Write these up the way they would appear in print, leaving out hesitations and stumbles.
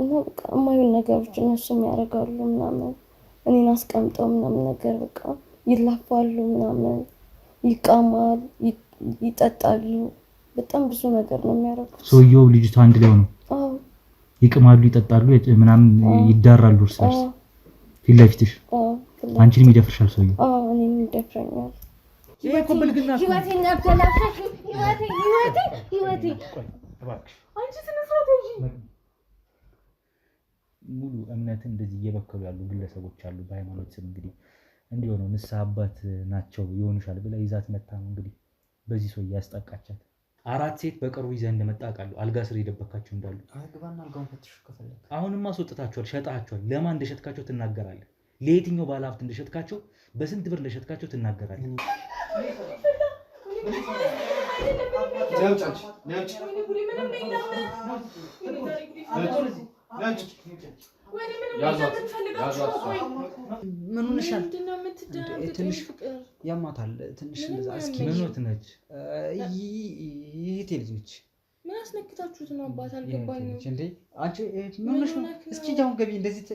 እና በቃ የማይሆን ነገሮች እነሱም ያደርጋሉ ምናምን እኔን አስቀምጠው ምናምን ነገር በቃ ይላፋሉ ምናምን ይቃማል ይጠጣሉ በጣም ብዙ ነገር ነው የሚያደርጉት ሰውየው ልጅቷ አንድ ላይ ሆነው ይቅማሉ ይጠጣሉ ምናምን ይዳራሉ እርስ በርስ ፊት ለፊትሽ አንቺንም ይደፍርሻል ሰውየው እኔንም ይደፍረኛል ህይወቴን ያበላሸሽ ህይወቴ አንቺ ስነስርዓት ሙሉ እምነትን እንደዚህ እየበከሉ ያሉ ግለሰቦች አሉ በሃይማኖት ስም እንግዲህ እንዲሆነው ንስሐ አባት ናቸው ይሆንሻል ብላ ይዛት መታ ነው እንግዲህ በዚህ ሰው ያስጠቃቻት 4 ሴት በቅርቡ ይዘህ እንደመጣ አውቃለሁ አልጋ ስር የደበካቸው እንዳሉ አግባና አልጋውን ፈትሽ ከፈለክ አሁንማ አስወጥታቸዋል ሸጣቸዋል ለማን እንደሸጥካቸው ትናገራለህ ለየትኛው ባለሀብት እንደሸጥካቸው በስንት ብር እንደሸጥካቸው ትናገራለህ ምን ሆነሻል? ትንሽ ያማታል ትንሽ እንደዛ እስኪ ምንት ነች ይሄ ልጅ ነች ምን አስነክታችሁት ነው አባት አልገባኝም እንዴ አንቺ ምን ሆነሽ ነው እስኪ ጃውን ገቢ እንደዚህ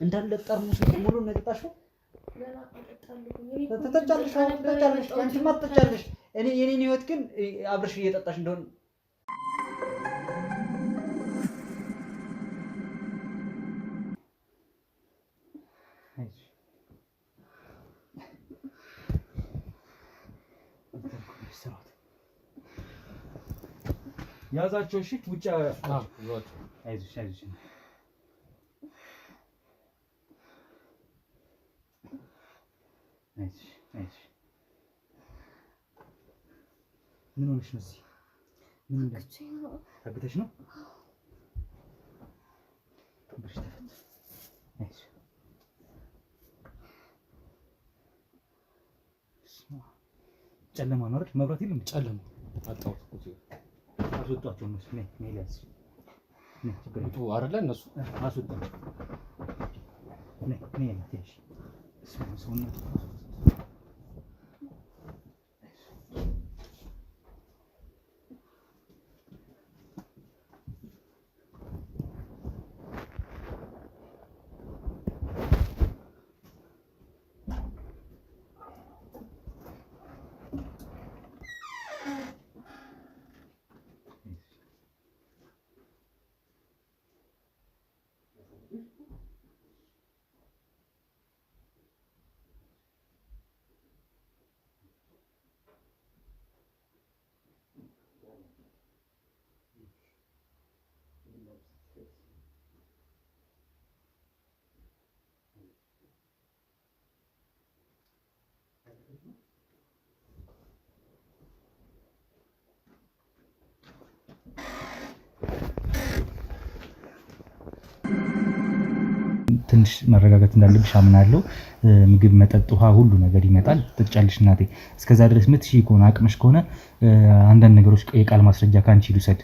እንዳለ ጠርሙስ ሙሉ ነጥጣሽው ተጠጫለሽ አንቺ ማጥጫለሽ እኔ የኔን ህይወት ግን አብረሽ እየጠጣሽ እንደሆነ ያዛቸው እሺ ውጪ አይዞሽ ምን ሆነሽ ነው እዚህ ምን ታግተሽ ነው ብርሽ ተፈት ጨለማ ነው አይደል መብራት የለም ጨለማ አጣው አስወጣቸው ነው ሜሊያስ ነይ ትግረቱ አይደለ እነሱ አስወጣቸው ነይ ነይ ሰውነት ትንሽ መረጋጋት እንዳለብሽ አምናለሁ ምግብ መጠጥ ውሃ ሁሉ ነገር ይመጣል ትጫለሽ እናቴ እስከዛ ድረስ ምትሺ ከሆነ አቅምሽ ከሆነ አንዳንድ ነገሮች የቃል ማስረጃ ካንቺ ልውሰድ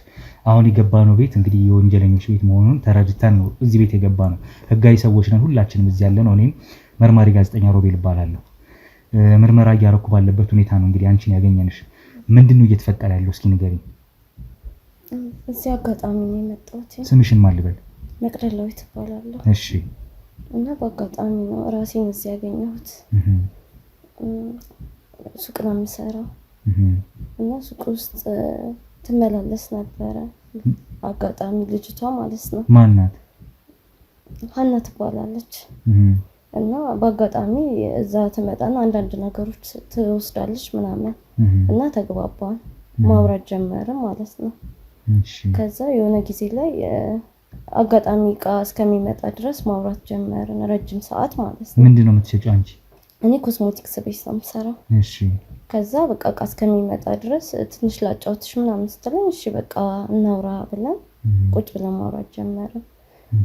አሁን የገባነው ቤት እንግዲህ የወንጀለኞች ቤት መሆኑን ተረድተን ነው እዚህ ቤት የገባነው ህጋዊ ሰዎች ነን ሁላችንም እዚህ ያለነው እኔም መርማሪ ጋዜጠኛ ሮቤል እባላለሁ ምርመራ እያደረኩ ባለበት ሁኔታ ነው እንግዲህ አንቺን ያገኘንሽ ምንድነው እየተፈጠረ ያለው እስኪ ንገሪኝ እዚህ አጋጣሚ ነው የመጣሁት ስምሽን ማን ልበል መቅደላዊት እባላለሁ እሺ እና በአጋጣሚ ነው ራሴን እዚህ ያገኘሁት ሱቅ ነው የምሰራው እና ሱቅ ውስጥ ትመላለስ ነበረ አጋጣሚ ልጅቷ ማለት ነው ማን ናት ሀና ትባላለች እና በአጋጣሚ እዛ ትመጣና አንዳንድ ነገሮች ትወስዳለች ምናምን እና ተግባባን ማውራት ጀመረ ማለት ነው ከዛ የሆነ ጊዜ ላይ አጋጣሚ ቃ እስከሚመጣ ድረስ ማውራት ጀመርን ረጅም ሰዓት ማለት ነው ምንድነው የምትሸጪው አንቺ እኔ ኮስሞቲክስ ቤት ነው የምሰራው እሺ ከዛ በቃ ቃ እስከሚመጣ ድረስ ትንሽ ላጫውትሽ ምናምን ስትለኝ እሺ በቃ እናውራ ብለን ቁጭ ብለን ማውራት ጀመርን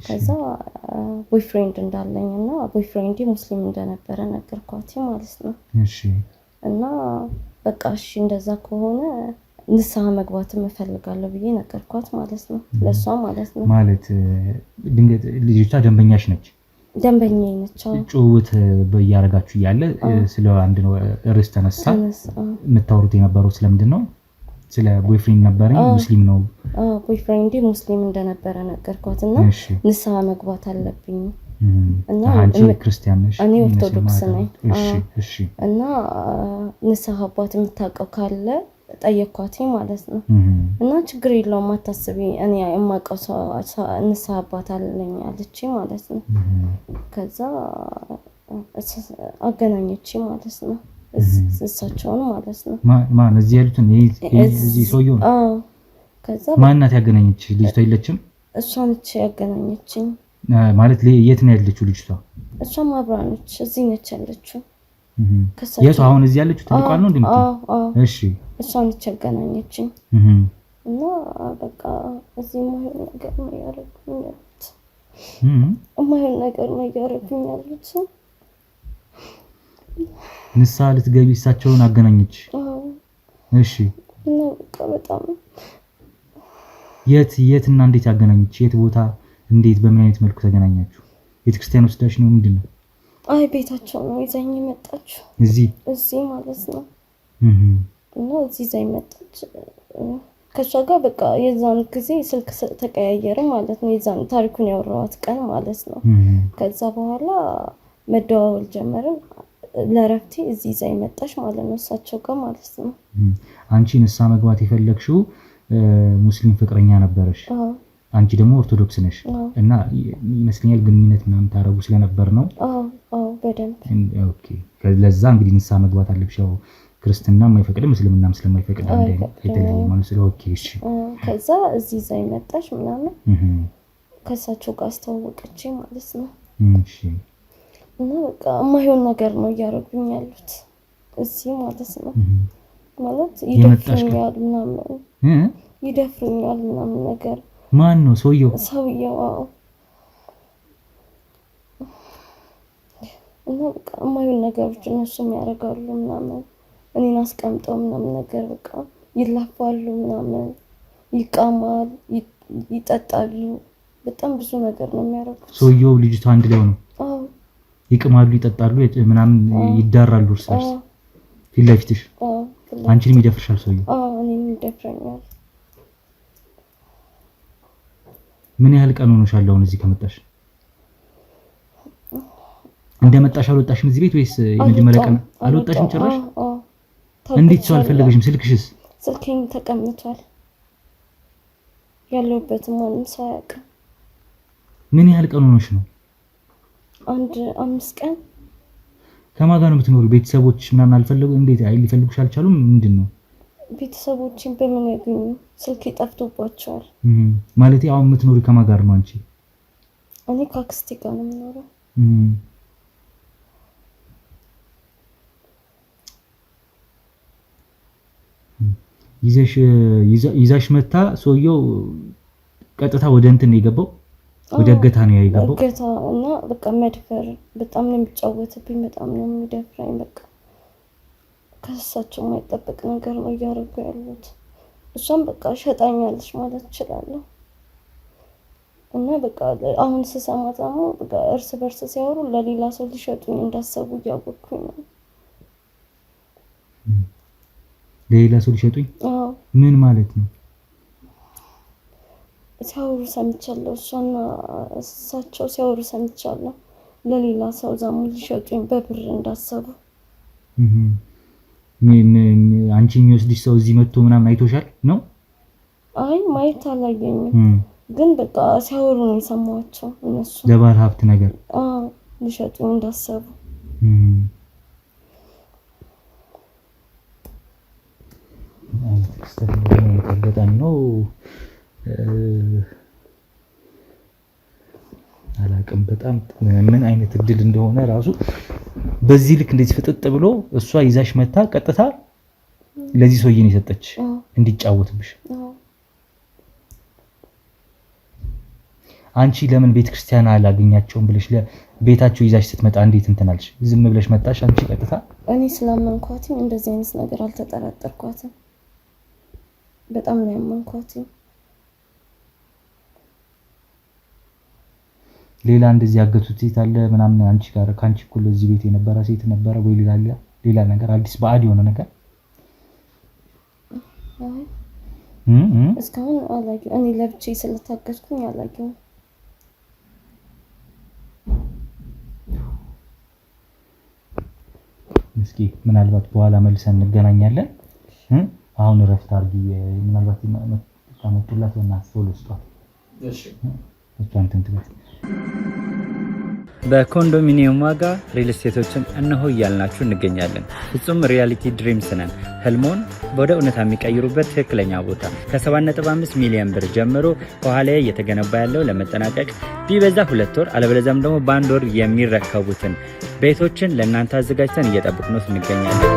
ከዛ ቦይፍሬንድ እንዳለኝና ቦይፍሬንዲ ሙስሊም እንደነበረ ነገርኳት ማለት ነው እሺ እና በቃ እሺ እንደዛ ከሆነ ንስሐ መግባት እፈልጋለሁ ብዬ ነገርኳት ማለት ነው ለሷ ማለት ነው ማለት ድንገት ልጅቷ ደንበኛሽ ነች ደንበኛዬ ነች። ጭውውት በያረጋችሁ እያለ ስለ አንድ ነው ርዕስ ተነሳ። የምታወሩት የነበረው ስለምንድን ነው? ስለ ቦይፍሬንድ ነበረኝ ሙስሊም ነው። ቦይፍሬንድ ሙስሊም እንደነበረ ነገርኳትና ንስሐ መግባት አለብኝ እና አንቺ ክርስቲያን ነሽ? እኔ ኦርቶዶክስ ነኝ። እሺ እና ንስሐ አባት የምታውቀው ካለ ጠየኳት ማለት ነው። እና ችግር የለውም አታስቢ፣ እኔ የማውቀው ንስሐ አባት አለኝ አለች ማለት ነው። ከዛ አገናኘች ማለት ነው እሳቸውን ማለት ነው። ማን እዚህ ያሉትን እዚህ ሰውየው? ከዛ ማን ናት ያገናኘች? ልጅቷ የለችም? እሷ ነች ያገናኘችኝ። ማለት የት ነው ያለችው ልጅቷ? እሷም አብራ ነች፣ እዚህ ነች ያለችው። የቱ አሁን እዚህ ያለችው ትልቋ ነው እንዴ? እሺ እሷ ነች ያገናኘችኝ። እና በቃ እዚህ የማይሆን ነገር ነው ያደረጉኝ ያሉት። የማይሆን ነገር ነው ያደረጉኝ ያሉት። ንስሐ ልትገቢ እሳቸውን አገናኘች? እሺ እና በቃ በጣም የት እና እንዴት ያገናኘች? የት ቦታ እንዴት በምን አይነት መልኩ ተገናኛችሁ? ቤተክርስቲያን ወስዳሽ ነው ምንድን ነው? አይ ቤታቸው ነው ይዛኝ መጣች። እዚህ ማለት ነው። እና እዚህ ይዛኝ መጣች። ከሷ ጋር በቃ የዛን ጊዜ ስልክ ተቀያየረ ማለት ነው። የዛን ታሪኩን ያወራኋት ቀን ማለት ነው። ከዛ በኋላ መደዋወል ጀመርን። ለረፍቴ እዚህ ይዛኝ መጣች ማለት ነው፣ እሳቸው ጋር ማለት ነው። አንቺ ንስሐ መግባት የፈለግሽው ሙስሊም ፍቅረኛ ነበረሽ፣ አንቺ ደግሞ ኦርቶዶክስ ነሽ እና ይመስለኛል ግንኙነት ምናምን ታረጉ ስለነበር ነው። በደንብ ኦኬ። ለዛ እንግዲህ ንስሐ መግባት አለብሽ። ያው ክርስትና የማይፈቅድ እስልምናም ስለማይፈቅድ አንድ የተለየ ማለት ነው። ኦኬ እሺ። ከዛ እዚህ ይዛኝ መጣች ምናምን ከእሳቸው ጋር አስተዋወቀች ማለት ነው። እሺ። እና በቃ የማይሆን ነገር ነው እያደረጉኝ ያሉት እዚህ ማለት ነው። ማለት ይደፍሩኛል ምናምን ነገር። ማን ነው ሰውየው? እና በቃ የማይሆን ነገሮች እነሱም ያደርጋሉ ምናምን፣ እኔን አስቀምጠው ምናምን ነገር በቃ ይላፋሉ ምናምን፣ ይቃማል፣ ይጠጣሉ፣ በጣም ብዙ ነገር ነው የሚያደርጉት። ሰውየው ልጅቷ አንድ ላይ ነው? ይቅማሉ፣ ይጠጣሉ ምናምን፣ ይዳራሉ እርስ በርስ ፊት ለፊትሽ? አንቺንም ይደፍርሻል ሰውየው? እኔንም ይደፍረኛል። ምን ያህል ቀን ሆኖሻል አሁን እዚህ ከመጣሽ? እንደመጣሽ አልወጣሽም እዚህ ቤት ወይስ የመጀመሪያ ቀን? አልወጣሽም ጭራሽ? እንዴት ሰው አልፈለገሽም? ስልክሽስ? ስልኬን ተቀምጧል፣ ያለሁበትም ማንም ሰው አያውቅም። ምን ያህል ቀን ሆኖሽ ነው? 5 ቀን። ከማን ጋር ነው የምትኖሪው? ቤተሰቦች ምናምን አልፈለጉ? እንዴት ሊፈልጉሽ አልቻሉም? ምንድነው? ቤተሰቦችን በምን ያገኙ? ስልኬ ጠፍቶባቸዋል። ማለት አሁን የምትኖሪ ከማን ጋር ነው አንቺ? እኔ ከአክስቴ ጋር ነው የምኖረው። ይዛሽ መታ ሰውየው ቀጥታ ወደ እንትን ነው የገባው? ወደ እገታ ነው የገባው? እገታ እና በቃ መድፈር፣ በጣም ነው የሚጫወትብኝ፣ በጣም ነው የሚደፍረኝ። በቃ ከእሳቸው የማይጠበቅ ነገር ነው እያደረጉ ያሉት። እሷም በቃ ሸጣኛለች ማለት እችላለሁ። እና በቃ አሁን ስሰማ ደግሞ በቃ እርስ በርስ ሲያወሩ ለሌላ ሰው ሊሸጡኝ እንዳሰቡ እያወቅኩኝ ነው። ለሌላ ሰው ሊሸጡኝ? ምን ማለት ነው? ሲያወሩ ሰምቻለሁ። እሷና እሳቸው ሲያወሩ ሰምቻለሁ። ለሌላ ሰው ዛሙ ሊሸጡኝ በብር እንዳሰቡ። አንቺ የሚወስድሽ ሰው እዚህ መጥቶ ምናምን አይቶሻል ነው? አይ ማየት አላየኝም፣ ግን በቃ ሲያወሩ ነው የሰማኋቸው እነሱ። ለባለ ሀብት ነገር ሊሸጡኝ እንዳሰቡ። በጣም ነው አላቅም። በጣም ምን አይነት እድል እንደሆነ ራሱ በዚህ ልክ እንደዚህ ፍጥጥ ብሎ እሷ ይዛሽ መታ ቀጥታ ለዚህ ሰውዬ ነው የሰጠች እንዲጫወትብሽ። አንቺ ለምን ቤተክርስቲያን አላገኛቸውም ብለሽ ለቤታቸው ይዛሽ ስትመጣ እንዴት እንትናልሽ? ዝም ብለሽ መጣሽ አንቺ ቀጥታ? እኔ ስላመንኳት እንደዚህ አይነት ነገር አልተጠራጠርኳትም። በጣም ነው ያመንኳት። ሌላ እንደዚህ ያገቱት ሴት አለ ምናምን አንቺ ጋር ካንቺ እኩል እዚህ ቤት የነበረ ሴት ነበረ ወይ ሌላ ነገር አዲስ ባዕድ የሆነ ነገር? እስካሁን አላየሁም። እኔ ለብቻዬ ስለታገዝኩኝ አላየሁም። እስኪ ምናልባት በኋላ መልሰን እንገናኛለን። አሁን እረፍት አድርጊ። ምናልባት ታመጡላት በእናትህ ቶሎ ስጧት። እሺ እሷን ትንትበት በኮንዶሚኒየም ዋጋ ሪል ስቴቶችን እነሆ እያልናችሁ እንገኛለን። ፍጹም ሪያሊቲ ድሪምስ ነን። ህልሞን ወደ እውነታ የሚቀይሩበት ትክክለኛ ቦታ ከ7.5 ሚሊዮን ብር ጀምሮ ከኋላ እየተገነባ ያለው ለመጠናቀቅ ቢበዛ 2 ወር አለበለዚያም ደግሞ በ1 ወር የሚረከቡትን ቤቶችን ለእናንተ አዘጋጅተን እየጠበቅነው እንገኛለን።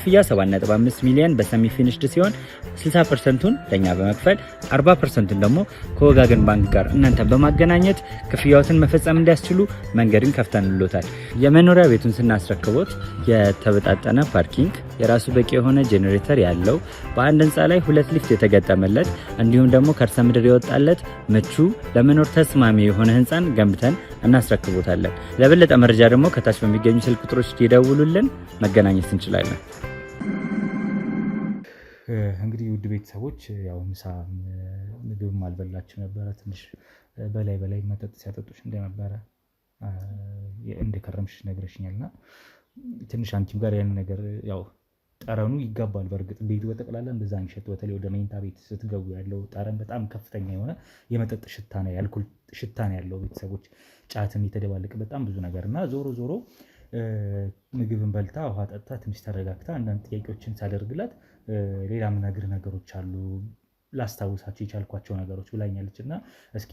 ክፍያ 7.5 ሚሊዮን በሰሚ ፊኒሽድ ሲሆን 60%ቱን ለኛ በመክፈል 40%ቱን ደግሞ ከወጋገን ባንክ ጋር እናንተ በማገናኘት ክፍያዎትን መፈጸም እንዲያስችሉ መንገድን ከፍተንልዎታል። የመኖሪያ ቤቱን ስናስረክቦት የተበጣጠነ ፓርኪንግ፣ የራሱ በቂ የሆነ ጄኔሬተር ያለው በአንድ ህንፃ ላይ 2 ሊፍት የተገጠመለት እንዲሁም ደግሞ ከርሰ ምድር የወጣለት ምቹ ለመኖር ተስማሚ የሆነ ህንፃን ገንብተን እናስረክቦታለን። ለበለጠ መረጃ ደግሞ ከታች በሚገኙ ስልክ ቁጥሮች ይደውሉልን፣ መገናኘት እንችላለን። እንግዲህ ውድ ቤተሰቦች ያው ምሳ ምግብም አልበላችሁ ነበረ። ትንሽ በላይ መጠጥ ሲያጠጡሽ እንደነበረ እንደከረምሽ ነግረሽኛልና ትንሽ አንቺም ጋር ያን ነገር ያው ጠረኑ ይጋባል። በእርግጥ ቤቱ በጠቅላላ እንደዛ አንሸት። በተለይ ወደ መኝታ ቤት ስትገቡ ያለው ጠረን በጣም ከፍተኛ የሆነ የመጠጥ ሽታ ነው፣ የአልኮል ሽታ ነው ያለው። ቤተሰቦች ጫትም የተደባለቀ በጣም ብዙ ነገር እና ዞሮ ምግብን በልታ ውሃ ጠጥታ ትንሽ ተረጋግታ አንዳንድ ጥያቄዎችን ሳደርግላት ሌላ ምነግርህ ነገሮች አሉ ላስታውሳቸው የቻልኳቸው ነገሮች ብላኛለች። እና እስኪ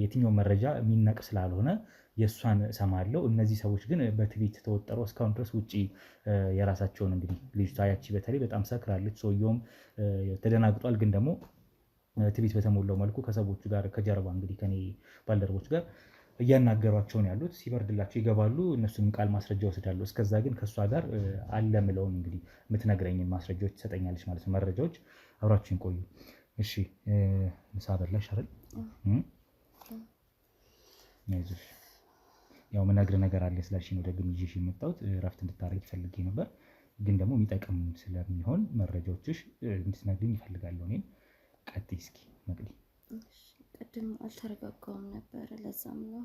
የትኛው መረጃ የሚነቅ ስላልሆነ የእሷን እሰማለሁ። እነዚህ ሰዎች ግን በትዕቢት ተወጠረው እስካሁን ድረስ ውጭ የራሳቸውን እንግዲህ ልጅቷ ያቺ በተለይ በጣም ሰክራለች። ሰውየውም ተደናግጧል። ግን ደግሞ ትዕቢት በተሞላው መልኩ ከሰዎቹ ጋር ከጀርባ እንግዲህ ከኔ ባልደረቦች ጋር እያናገሯቸው ነው ያሉት። ሲበርድላቸው ይገባሉ። እነሱንም ቃል ማስረጃ ወስዳሉ። እስከዛ ግን ከእሷ ጋር አለምለውን እንግዲህ የምትነግረኝን ማስረጃዎች ትሰጠኛለች ማለት ነው። መረጃዎች አብራችሁን ቆዩ እሺ። ምሳ በላሽ አይደል? አይዞሽ። ያው ምነግርህ ነገር አለ ስላልሽኝ ነው ደግሜ ይዤሽ የመጣሁት። እረፍት እንድታረጊ ፈልጌ ነበር፣ ግን ደግሞ የሚጠቅም ስለሚሆን መረጃዎችሽ እንድትነግሪኝ ይፈልጋለሁ። እኔም ቀጥይ እስኪ መቅዲ። ቅድም አልተረጋጋውም ነበረ፣ ለዛም ነው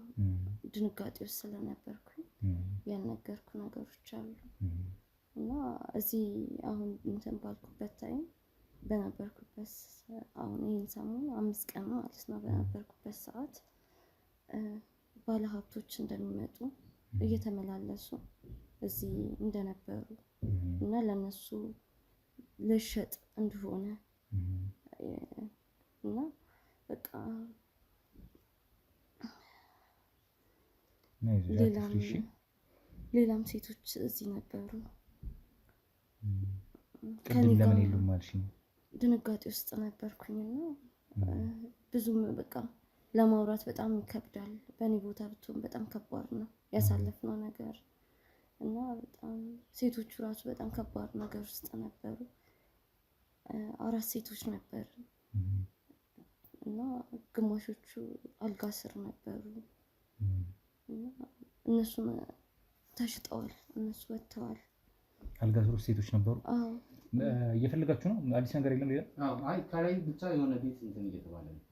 ድንጋጤ ውስጥ ስለነበርኩኝ ያልነገርኩ ነገሮች አሉ እና እዚህ አሁን እንትን ባልኩበት ታይም በነበርኩበት አሁን ይህን ሰሞን 5 ቀን ማለት ነው በነበርኩበት ሰዓት ባለሀብቶች እንደሚመጡ እየተመላለሱ እዚህ እንደነበሩ እና ለነሱ ልሸጥ እንደሆነ እና በቃ ሌላም ሴቶች እዚህ ነበሩ። ለምን የሉም አልሽኝ? ድንጋጤ ውስጥ ነበርኩኝና ብዙም በቃ ለማውራት በጣም ይከብዳል። በእኔ ቦታ ብትሆን በጣም ከባድ ነው ያሳለፍነው ነገር እና በጣም ሴቶቹ ራሱ በጣም ከባድ ነገር ውስጥ ነበሩ። 4 ሴቶች ነበር እና ግማሾቹ አልጋ ስር ነበሩ እና እነሱም ተሽጠዋል፣ እነሱ ወጥተዋል። አልጋ ስር ሴቶች ነበሩ። አዎ እየፈለጋችሁ ነው? አዲስ ነገር የለም ሌላ? አዎ አይ ከላይ ብቻ የሆነ ቤት እንትን እየተባለ ነው።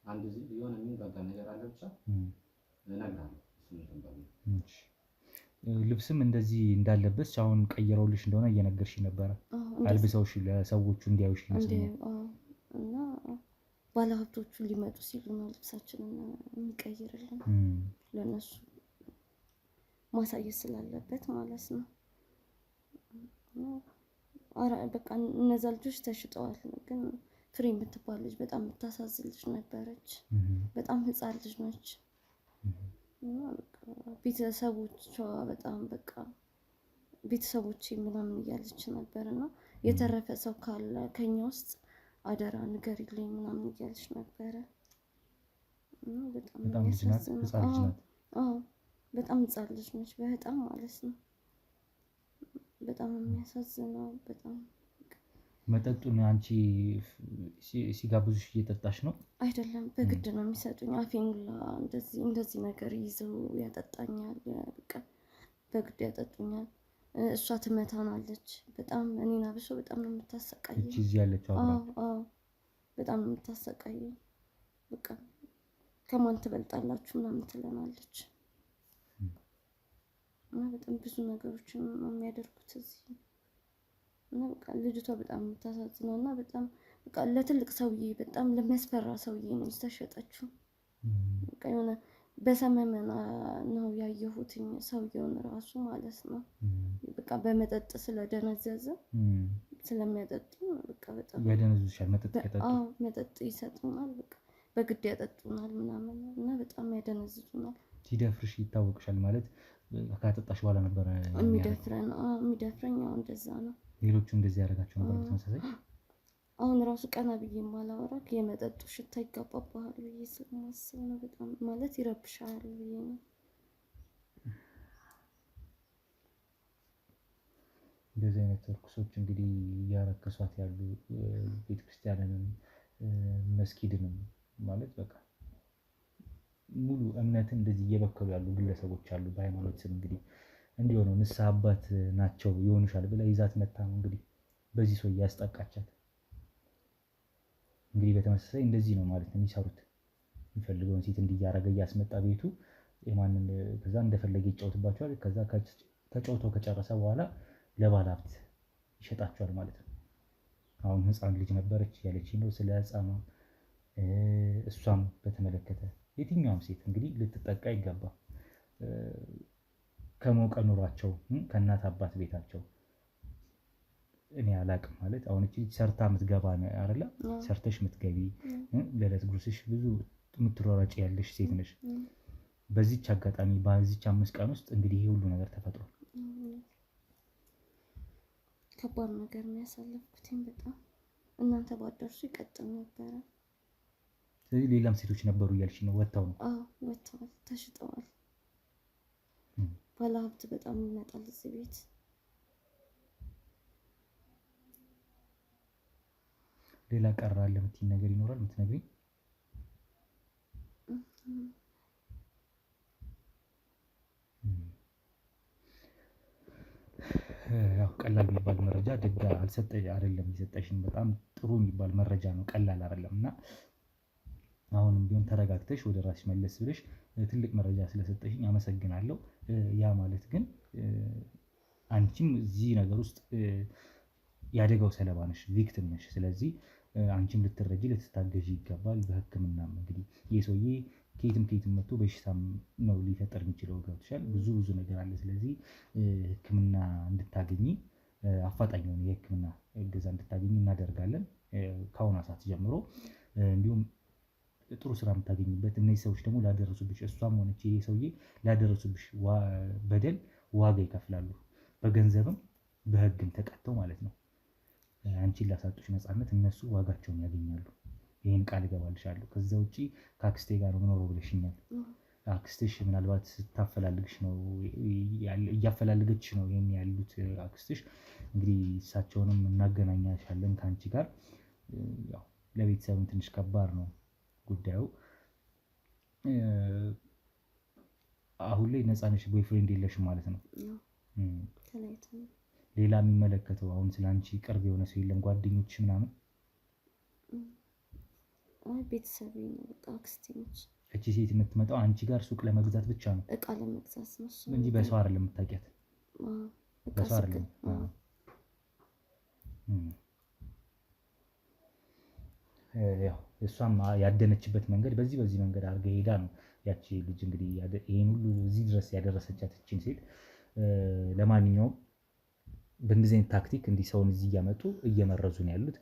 አንድ የሆነ የሚንጋጋ ነገር አለ ብቻ እነግርሃለሁ። እሺ ልብስም እንደዚህ እንዳለበስ አሁን ቀይረውልሽ እንደሆነ እየነገርሽ ነበረ። አልብሰውሽ ለሰዎቹ እንዲያዩሽ ይመስለኛል። እና ባለሀብቶቹ ሊመጡ ሲሉ ነው ልብሳችንን የሚቀይርልን ለነሱ ማሳየት ስላለበት ማለት ነው። በቃ እነዛ ልጆች ተሽጠዋል። ግን ፍሬ የምትባል ልጅ በጣም የምታሳዝን ልጅ ነበረች። በጣም ህፃን ልጅ ነች ቤተሰቦቿ በጣም በቃ ቤተሰቦቼ ምናምን እያለች ነበርና የተረፈ ሰው ካለ ከኛ ውስጥ አደራ ንገሪልኝ ምናምን እያለች ነበረ። በጣም የሚያሳዝነው በጣም ሕፃን ልጅ ነች በጣም ማለት ነው። በጣም የሚያሳዝነው በጣም መጠጡን አንቺ ሲጋብዙሽ እየጠጣሽ ነው? አይደለም በግድ ነው የሚሰጡኝ። አፌን ሁላ እንደዚህ ነገር ይዘው ያጠጣኛል። በቃ በግድ ያጠጡኛል። እሷ ትመታናለች በጣም እኔና ብሶ በጣም ነው የምታሰቃየኝ። እቺ እዚህ ያለችው አብራ በጣም ነው የምታሰቃየኝ። በቃ ከማን ትበልጣላችሁ ምናምን ትለናለች። እና በጣም ብዙ ነገሮችን ነው የሚያደርጉት እዚህ። እና በቃ ልጅቷ በጣም የምታሳዝነው እና በጣም በቃ ለትልቅ ሰውዬ በጣም ለሚያስፈራ ሰውዬ ነው የተሸጠችው። በቃ የሆነ በሰመመና ነው ያየሁትኝ ሰውየውን ራሱ ማለት ነው። በቃ በመጠጥ ስለደነዘዘ ስለሚያጠጡ በቃ በጣም ያደነዙሻል። መጠጥ ከጠጡ መጠጥ ይሰጡናል። በቃ በግድ ያጠጡናል ምናምን እና በጣም ያደነዝዙናል። ሲደፍርሽ ይታወቅሻል ማለት ካጠጣሽ በኋላ ነበረ የሚደፍረኝ። እንደዛ ነው። ሌሎቹ እንደዚህ ያደርጋቸው ነበር በተመሳሳይ። አሁን ራሱ ቀና ብዬ የማላወራክ የመጠጡ ሽታ ይጋባባሃል ብዬ ስለማስብ ነው። በጣም ማለት ይረብሻል ብዬ ነው። እንደዚህ አይነት ርኩሶች እንግዲህ እያረከሷት ያሉ ቤተክርስቲያንንም መስጊድንም ማለት በቃ ሙሉ እምነትን እንደዚህ እየበከሉ ያሉ ግለሰቦች አሉ። በሃይማኖት ስም እንግዲህ እንዲሆነው ንስሐ አባት ናቸው ይሆኑሻል ብላ ይዛት መታ ነው እንግዲህ በዚህ ሰው ያስጠቃቻት። እንግዲህ በተመሳሳይ እንደዚህ ነው ማለት ነው የሚሰሩት። የሚፈልገውን ሴት እንዲያረገ እያስመጣ ቤቱ የማንን ከዛ እንደፈለገ ይጫወትባቸዋል። ከዛ ተጫውተው ከጨረሰ በኋላ ለባለ ሀብት ይሸጣቸዋል ማለት ነው። አሁን ህፃን ልጅ ነበረች ያለችኝ ነው ስለ ህፃኗ። እሷም በተመለከተ የትኛውም ሴት እንግዲህ ልትጠቃ ይገባ። ከሞቀ ኑሯቸው ከእናት አባት ቤታቸው እኔ አላቅም ማለት አሁን እቺ ሰርታ የምትገባ አይደለ? ሰርተሽ የምትገቢ ለዕለት ጉርስሽ ብዙ የምትሯሯጭ ያለሽ ሴት ነሽ። በዚች አጋጣሚ በዚች 5 ቀን ውስጥ እንግዲህ ይሄ ሁሉ ነገር ተፈጥሯል። ከባድ ነገር ነው ያሳለፍኩትኝ በጣም። እናንተ ባደርሱ ይቀጥል ነበረ። ስለዚህ ሌላም ሴቶች ነበሩ እያልሽ ነው? ወጥተው ነው? ወጥተዋል፣ ተሽጠዋል። ባለሀብት በጣም ይመጣል እዚህ ቤት። ሌላ ቀረ አለ የምትይኝ ነገር ይኖራል የምትነግሪኝ? ያው ቀላል የሚባል መረጃ ድጋ አይደለም የሰጠሽን። በጣም ጥሩ የሚባል መረጃ ነው፣ ቀላል አይደለም። እና አሁንም ቢሆን ተረጋግተሽ ወደ ራስሽ መለስ ብለሽ ትልቅ መረጃ ስለሰጠሽኝ አመሰግናለሁ። ያ ማለት ግን አንቺም እዚህ ነገር ውስጥ ያደጋው ሰለባ ነሽ፣ ቪክቲም ነሽ። ስለዚህ አንቺም ልትረጂ ልትታገዢ ይገባል። በሕክምናም እንግዲህ ይህ ሰውዬ ከየትም መጥቶ በሽታም ነው ሊፈጠር የሚችለው። ገብቶሻል? ብዙ ነገር አለ። ስለዚህ ሕክምና እንድታገኚ አፋጣኝ የሆነ የሕክምና እገዛ እንድታገኚ እናደርጋለን ከአሁኗ ሰዓት ጀምሮ። እንዲሁም ጥሩ ስራ የምታገኝበት እነዚህ ሰዎች ደግሞ ላደረሱብሽ እሷም ሆነች ይሄ ሰውዬ ላደረሱብሽ በደል ዋጋ ይከፍላሉ። በገንዘብም በሕግም ተቀጥተው ማለት ነው። አንቺን ላሳጡሽ ነፃነት እነሱ ዋጋቸውን ያገኛሉ። ይህን ቃል እገባልሻለሁ። ከዛ ውጪ ከአክስቴ ጋር ነው የምኖረው ብለሽኛል። አክስትሽ ምናልባት ስታፈላልግሽ ነው እያፈላለገች ነው ይሄን ያሉት አክስትሽ። እንግዲህ እሳቸውንም እናገናኛሻለን ከአንቺ ጋር። ያው ለቤተሰብም ትንሽ ከባድ ነው ጉዳዩ። አሁን ላይ ነፃ ነሽ፣ ቦይፍሬንድ የለሽም ማለት ነው? ሌላ የሚመለከተው አሁን ስለ አንቺ ቅርብ የሆነ ሰው የለም? ጓደኞች ምናምን? ቤተሰብ ነው በቃ አክስቴ ነች። እቺ ሴት የምትመጣው አንቺ ጋር ሱቅ ለመግዛት ብቻ ነው? እቃ ለመግዛት ነው እንጂ በሰው አይደለም የምታውቂያት? በሰው አይደለም። ያው እሷም ያደነችበት መንገድ በዚህ መንገድ አድርጋ ሄዳ ነው ያቺ ልጅ እንግዲህ ይሄን ሁሉ እዚህ ድረስ ያደረሰቻት እቺን ሴት። ለማንኛውም በእንደዚህ አይነት ታክቲክ እንዲህ ሰውን እዚህ እያመጡ እየመረዙ ነው ያሉት።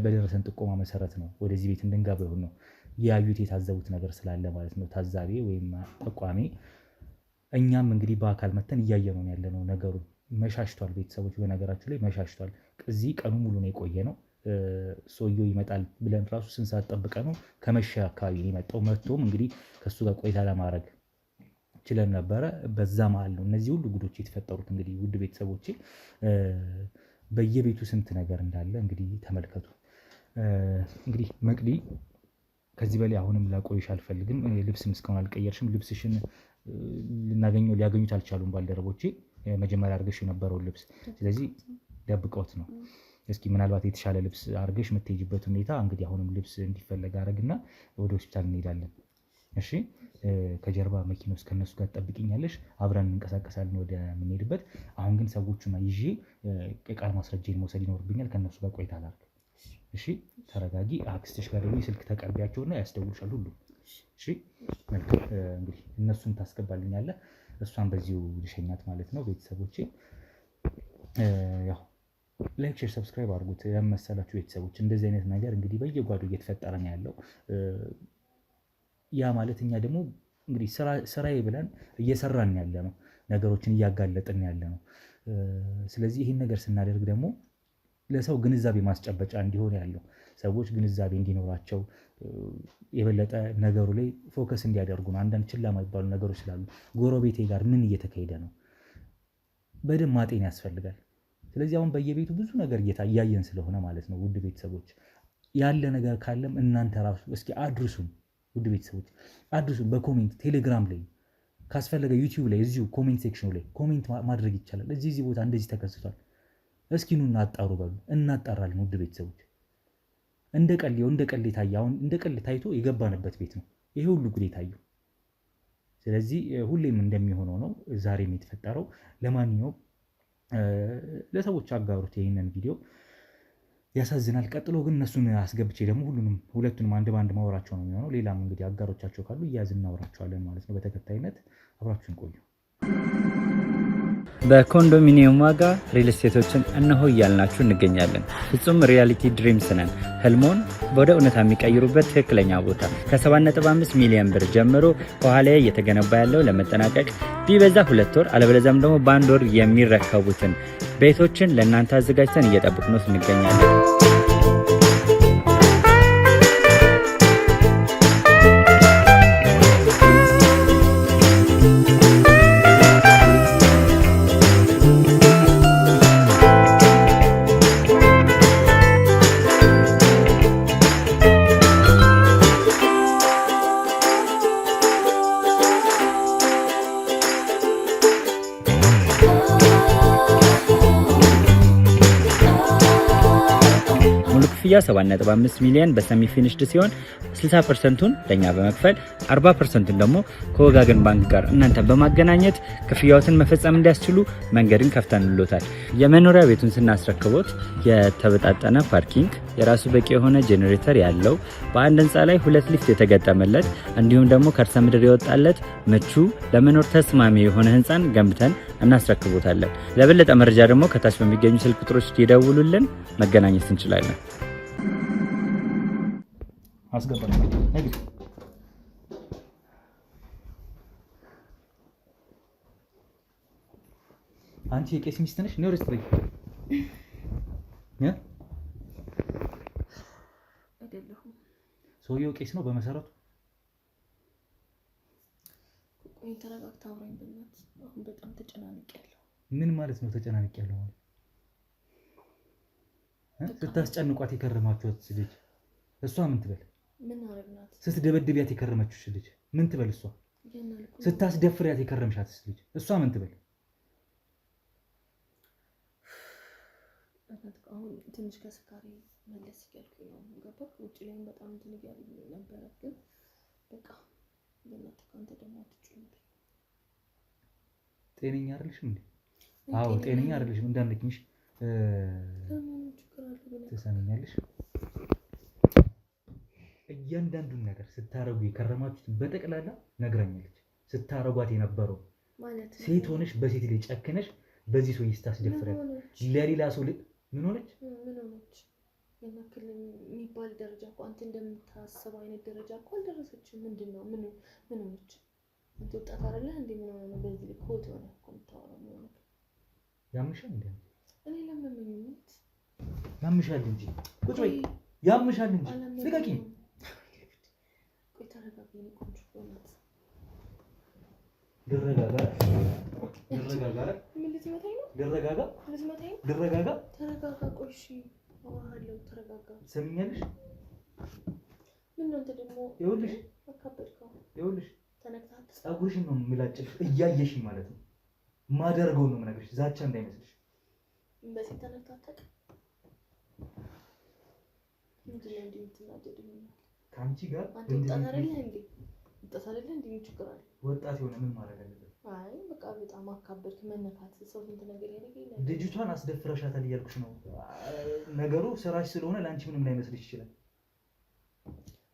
በደረሰን ጥቆማ መሰረት ነው ወደዚህ ቤት እንድንገባ ይሆን ነው ያዩት፣ የታዘቡት ነገር ስላለ ማለት ነው። ታዛቢ ወይም ጠቋሚ እኛም እንግዲህ በአካል መተን እያየነው ያለነው ነገሩ መሻሽቷል። ቤተሰቦች በነገራችሁ ላይ መሻሽቷል። እዚህ ቀኑ ሙሉ ነው የቆየ ነው። ሰውየው ይመጣል ብለን ራሱ ስንት ሰዓት ጠብቀ ነው ከመሸ አካባቢ ነው የመጣው። መጥቶም እንግዲህ ከሱ ጋር ቆይታ ለማድረግ ችለን ነበረ። በዛ መሀል ነው እነዚህ ሁሉ ጉዶች የተፈጠሩት። እንግዲህ ውድ ቤተሰቦቼ በየቤቱ ስንት ነገር እንዳለ እንግዲህ ተመልከቱ። እንግዲህ መቅዲ ከዚህ በላይ አሁንም ላቆይሽ አልፈልግም። ልብስም እስካሁን አልቀየርሽም። ልብስሽን ሊያገኙት አልቻሉም ባልደረቦቼ፣ መጀመሪያ አድርገሽ የነበረውን ልብስ። ስለዚህ ደብቀውት ነው። እስኪ ምናልባት የተሻለ ልብስ አድርገሽ የምትሄጂበት ሁኔታ እንግዲህ አሁንም ልብስ እንዲፈለግ አደረግና ወደ ሆስፒታል እንሄዳለን። እሺ፣ ከጀርባ መኪና ውስጥ ከነሱ ጋር ትጠብቂኛለሽ። አብረን እንንቀሳቀሳለን ወደ ምንሄድበት። አሁን ግን ሰዎቹን ይዤ የቃል ማስረጃዬን መውሰድ ይኖርብኛል። ከነሱ ጋር ቆይታ ላድርግ። እሺ፣ ተረጋጊ። አክስትሽ ጋር ደግሞ ስልክ ተቀርቢያቸውና ያስደውልሻል ሁሉ። እሺ፣ መልካም። እንግዲህ እነሱን ታስገባልኛለህ፣ እሷን በዚሁ ልሸኛት ማለት ነው። ቤተሰቦቼ ያው ላይክ፣ ሼር፣ ሰብስክራይብ አድርጉት። ያመሰላችሁ ቤተሰቦች እንደዚህ አይነት ነገር እንግዲህ በየጓዱ እየተፈጠረ ነው ያለው። ያ ማለት እኛ ደግሞ እንግዲህ ስራዬ ብለን እየሰራን ያለ ነው፣ ነገሮችን እያጋለጥን ያለ ነው። ስለዚህ ይህን ነገር ስናደርግ ደግሞ ለሰው ግንዛቤ ማስጨበጫ እንዲሆን ያለው ሰዎች ግንዛቤ እንዲኖራቸው የበለጠ ነገሩ ላይ ፎከስ እንዲያደርጉ ነው። አንዳንድ ችላ የማይባሉ ነገሮች ስላሉ ጎረቤቴ ጋር ምን እየተካሄደ ነው በደንብ ማጤን ያስፈልጋል። ስለዚህ አሁን በየቤቱ ብዙ ነገር እያየን ስለሆነ ማለት ነው ውድ ቤተሰቦች፣ ያለ ነገር ካለም እናንተ ራሱ እስኪ አድርሱን። ውድ ቤተሰቦች አድርሱን በኮሜንት ቴሌግራም ላይ ካስፈለገ ዩቲዩብ ላይ እዚሁ ኮሜንት ሴክሽኑ ላይ ኮሜንት ማድረግ ይቻላል። እዚህ ቦታ እንደዚህ ተከስቷል፣ እስኪ ኑ እናጣሩ በሉ። እናጣራለን ውድ ቤተሰቦች። እንደ ቀሌ ታየ። አሁን እንደ ቀሌ ታይቶ የገባንበት ቤት ነው ይሄ ሁሉ ጉድ የታየው። ስለዚህ ሁሌም እንደሚሆነው ነው ዛሬም የተፈጠረው። ለማንኛውም ለሰዎች አጋሩት ይህንን ቪዲዮ። ያሳዝናል። ቀጥሎ ግን እነሱን አስገብቼ ደግሞ ሁለቱንም አንድ በአንድ ማወራቸው ነው የሚሆነው። ሌላም እንግዲህ አጋሮቻቸው ካሉ እያዝን እናወራቸዋለን ማለት ነው። በተከታይነት አብራችሁን ቆዩ። በኮንዶሚኒየም ዋጋ ሪል ስቴቶችን እነሆ እያልናችሁ እንገኛለን። ፍጹም ሪያሊቲ ድሪምስ ነን። ህልሞን ወደ እውነታ የሚቀይሩበት ትክክለኛ ቦታ ከ7.5 ሚሊዮን ብር ጀምሮ ከኋላ እየተገነባ ያለው ለመጠናቀቅ ቢበዛ 2 ወር አለበለዚያም ደግሞ በ1 ወር የሚረከቡትን ቤቶችን ለእናንተ አዘጋጅተን እየጠበቅነው እንገኛለን። ክፍያ 7.5 ሚሊዮን በሰሚ ፊኒሽድ ሲሆን 60%ቱን ለኛ በመክፈል 40%ቱን ደግሞ ከወጋገን ባንክ ጋር እናንተ በማገናኘት ክፍያዎትን መፈጸም እንዲያስችሉ መንገድን ከፍተንልዎታል። የመኖሪያ ቤቱን ስናስረክቦት የተበጣጠነ ፓርኪንግ፣ የራሱ በቂ የሆነ ጄኔሬተር ያለው በአንድ ህንፃ ላይ 2 ሊፍት የተገጠመለት እንዲሁም ደግሞ ከርሰ ምድር የወጣለት ምቹ ለመኖር ተስማሚ የሆነ ህንፃን ገንብተን እናስረክቦታለን። ለበለጠ መረጃ ደግሞ ከታች በሚገኙ ስልክ ቁጥሮች ይደውሉልን፣ መገናኘት እንችላለን። አስገባኝ። አንቺ የቄስ ሚስት ነሽ? ነው ርስት ላይ አይደለሁም። ሰውየው ቄስ ነው በመሰረቱ። ቆይ ተረጋግታ አውራኝ በእናትህ። አሁን በጣም ተጨናንቄያለሁ። ምን ማለት ነው ተጨናንቄያለሁ ማለት? ስታስጨንቋት የከረማችሁት ልጅ እሷ ምን ትበል? ምን አረግናት? ስትደበድቢያት የከረመችው ልጅ ምን ትበል? እሷ ስታስደፍሪያት የከረምሻት ልጅ እሷ ምን ትበል? አሁን ትንሽ ከስካሪ መለስ እያልኩኝ ነው። ገባህ? ውጭ ላይም በጣም እንትን እያሉኝ ነበረ፣ ግን በቃ በእናትህ ከአንተ ደግሞ አትጩምብኝ። ጤነኛ አይደለሽም እንዴ? አዎ ጤነኛ አይደለሽም። እንዳንደክምሽ ትሰሚኛለሽ? እያንዳንዱን ነገር ስታረጉ የከረማችሁትን በጠቅላላ ነግራኛለች። ስታረጓት የነበረው ማለት ሴት ሆነሽ በሴት ላይ ጨክነሽ በዚህ ሰው ስታስደፍሪያት ለሌላ ሰው ምን ሆነች? ምን ሆነች? የማክል የሚባል ደረጃ እኮ አንተ እንደምታስበው አይነት ደረጃ እኮ አልደረሰችም። ምንድነው? ምን ሆነች? አንተ ወጣት አይደለህ እንዴ? ምን ሆነ ነው በዚህ ልክ ሆት ሆነ እኮ የምታወራው ነው? ያምሻል እንዴ? እኔ ለምንምኝት ያምሻል እንጂ ቁጭ በይ። ያምሻል እንጂ ልቀቂ። ቆይ ተረጋጋ። እኔ ቆንጆ ሆናት ልረጋጋ። ምን ልትመታኝ ነው? ልረጋጋ። ልትመታኝ ነው? ልረጋጋ። ተረጋጋ። ቆይ እሺ አወራለሁ። ተረጋጋ። ሰሚኛለሽ? ምን ነው አንተ ደግሞ ይኸውልሽ አካበድከው። ይኸውልሽ ተነክተሃል። ፀጉርሽን ነው የምላጭልሽ እያየሽኝ ማለት ነው። ማደርገውን ነው የምነግርሽ። ዛቻ እንዳይመስልሽ። በሴት ተነክተህ አታውቅም? ምንድን ነው እንዲህ የምትናደድኝ? ከአንቺ ጋር አንተ ወጣት አይደለህ እንዴ? ወጣት አይደለህ እንዴ? ምን ችግር አለ? ወጣት የሆነ ምን ማድረግ አለበት? አይ በቃ በጣም አካበድክ። መነካት ሰው ስንት ነገር ያደርጋል። ልጅቷን አስደፍረሻታል እያልኩሽ ነው። ነገሩ ስራሽ ስለሆነ ለአንቺ ምንም ላይመስልሽ ይችላል።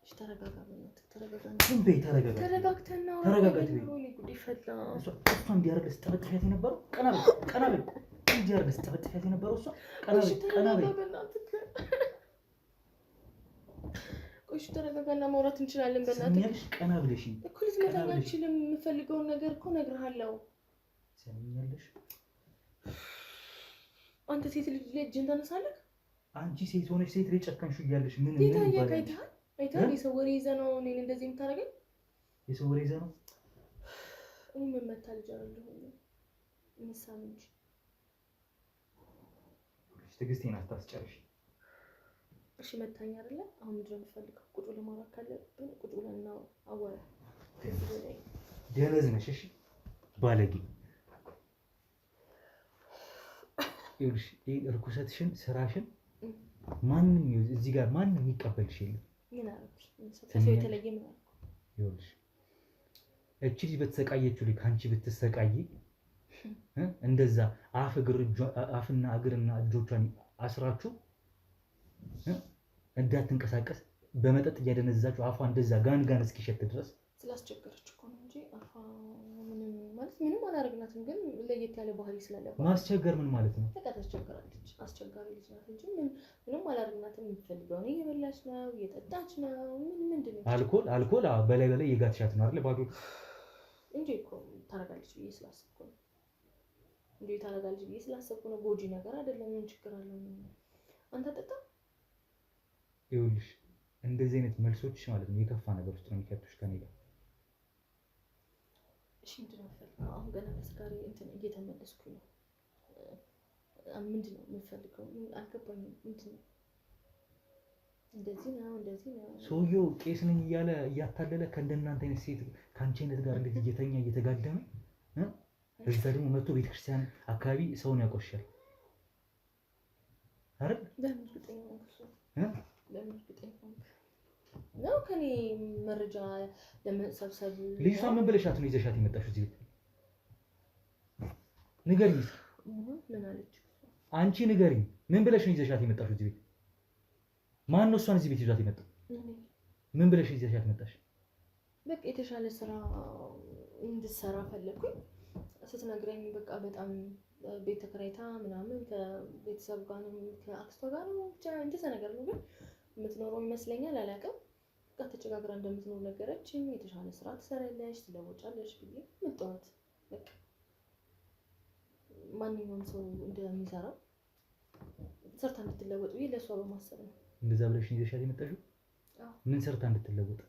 እሺ ተረጋጋ። በእናትህ ተረጋጋ። ዝም በይ። ተረጋጋ። ተረጋግተን ነው ተረጋጋት በይ። ጉድ ይፈላ። እሷ እንዲያርግ ስጠበጥፊያት የነበረው ቀና በይ፣ ቀና በይ። እንዲያርግ ስጠበጥፊያት የነበረው እሷ ቀና በይ፣ ቀና በይ። ቆይ ተረጋጋና ማውራት እንችላለን። በእናትህ ሰሚኛለሽ? ቀና ብለሽ እኮ ልትመታኝ አልችልም። የምፈልገውን ነገር እኮ እነግርሃለሁ። ሰሚኛለሽ? አንተ ሴት ልጅ ላይ እጅን ታነሳለህ? አንቺ ሴት ሆነሽ ሴት ላይ ጨከንሽ እያለሽ ምን ይባላል? አይተሃል? የሰው ወሬ ይዘህ ነው እኔን እንደዚህ የምታደርገኝ? የሰው ወሬ ይዘህ ነው? እኔ የምመታ ልጅ አይደለሁም። እንሳም እንጂ ትዕግስቴን አታስጨርሽ። እሺ መታኝ አይደለ? አሁን ምንድን ነው የምትፈልገው? ቁጭ ብለን ማውራት ካለብን ቁጭ ብለን እናወራ። ደነዝ ነሽ። እሺ ባለጌ። ይኸውልሽ ይሄ እርኩሰትሽን ስራሽን ማንም እዚህ ጋር ማንም የሚቀበልሽ የለም። ምን አደረግሽ? ከሰው የተለየ ምን አደረግኩ? ይኸውልሽ እቺ ልጅ በተሰቃየችው ልክ አንቺ ብትሰቃይ እንደዛ አፍና እግርና እጆቿን አስራችሁ እንዳትንቀሳቀስ በመጠጥ እያደነዛችሁ አፏ እንደዛ ጋን እስኪሸት ድረስ ስላስቸገረች እኮ ነው እንጂ አፏ ምንም ማለት ምንም አላደረግናትም። ግን ለየት ያለ ባህሪ ስላለባት ማስቸገር ምን ማለት ነው? በቃ ታስቸግራለች። አስቸጋሪ ልጅ ናት እንጂ ምንም አላደረግናትም። የምትፈልገውን እየበላች ነው፣ እየጠጣች ነው። ምንድን ነው አልኮል በላይ የጋትሻት ነው አይደል? ባዶ እንጂ እኮ ታረጋለች ብዬ ስላሰብኩ ነው። እንጂ ታረጋለች ብዬ ስላሰብኩ ነው። ጎጂ ነገር አይደለም። ምን ችግር አለው? አንተ ጠጣ። ይኸውልሽ እንደዚህ አይነት መልሶች ማለት ነው የከፋ ነገር ውስጥ ነው የሚከቱሽ ከኔ ጋር። እሺ ምንድን ነው የምፈልገው? አሁን ገና ከስካሪ እንትን እየተመለስኩኝ ነው። ምንድን ነው የምፈልገው? አልገባኝም። ምንድን ነው እንደዚህ ነው? ሰውየው ቄስ ነኝ እያለ እያታለለ ከእንደናንተ አይነት ሴት ከአንቺ አይነት ጋር እንደዚህ እየተኛ እየተጋደመ እዛ ደግሞ መጥቶ ቤተክርስቲያን አካባቢ ሰውን ያቆሻል አይደል? ለምን እርግጠኛ ነው እሱ? ለምን እርግጠኛ ነው? ከኔ መረጃ ለመሰብሰብ ልጅቷ ምን ብለሻት ነው ይዘሻት የመጣሽው እዚህ ቤት? ንገሪኝ። ምን አለች? አንቺ ንገሪኝ። ምን ብለሽ ነው ይዘሻት የመጣሽው እዚህ ቤት? ማን ነው እሷን እዚህ ቤት ይዟት የመጣው? ምን ብለሽ ይዘሻት መጣሽ? በቃ የተሻለ ስራ እንድትሰራ ፈለኩኝ። ስትነግረኝ በቃ በጣም ቤት ተከራይታ ምናምን ከቤተሰብ ጋር ነው ከአክስቷ ጋር ነው ብቻ እንደዛ ነገር ነው ግን የምትኖረው ይመስለኛል። አላውቅም። በቃ ተጨጋግራ እንደምትኖር ነገረችኝ። የተሻለ ስራ ትሰራለች፣ ትለወጫለች ብዬ መጣሁት። በቃ ማንኛውም ሰው እንደሚሰራው ሰርታ እንድትለወጥ ብዬ ለእሷ በማሰብ ነው። እንደዛ ብለሽ ይዘሻት የመጣሽው? ምን ሰርታ እንድትለወጥ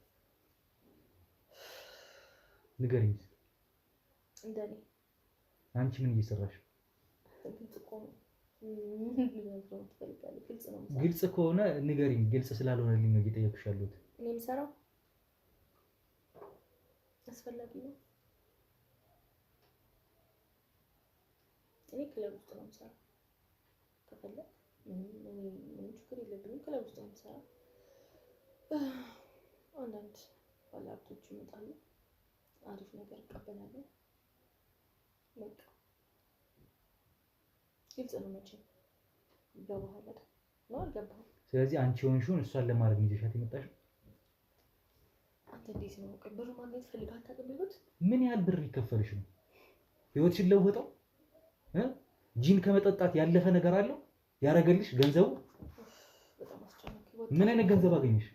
ንገሪኝ። እንደኔ አንቺ ምን እየሰራሽ? ግልጽ ከሆነ ንገሪኝ። ግልጽ ስላልሆነልኝ ነው እየጠየኩሽ ያለሁት። እኔ የምሰራው አስፈላጊ ነው። እኔ ክለብ ውስጥ ነው የምሰራው። ከፈለግ ምንም ችግር የለብኝም። ክለብ ውስጥ ነው የምሰራው። አንዳንድ ባለሀብቶች ይመጣሉ። አሪፍ ነገር እቀበላለሁ። በቃ ግልጽ ነው። መቼም ይገባሃል አይደል? ነው አልገባህም? ስለዚህ አንቺ ሆንሽውን እሷን ለማድረግ ይዘሻት የመጣሽው? አንተ እንዴት ነው ብር ማግኘት ፈልገህ አታውቅም? ምን ያህል ብር ይከፈልሽ ነው ህይወትሽን ለውጠው? ጂን ከመጠጣት ያለፈ ነገር አለው ያረገልሽ ገንዘቡ? በጣም አስጨናቂ። ምን አይነት ገንዘብ አገኘሽ?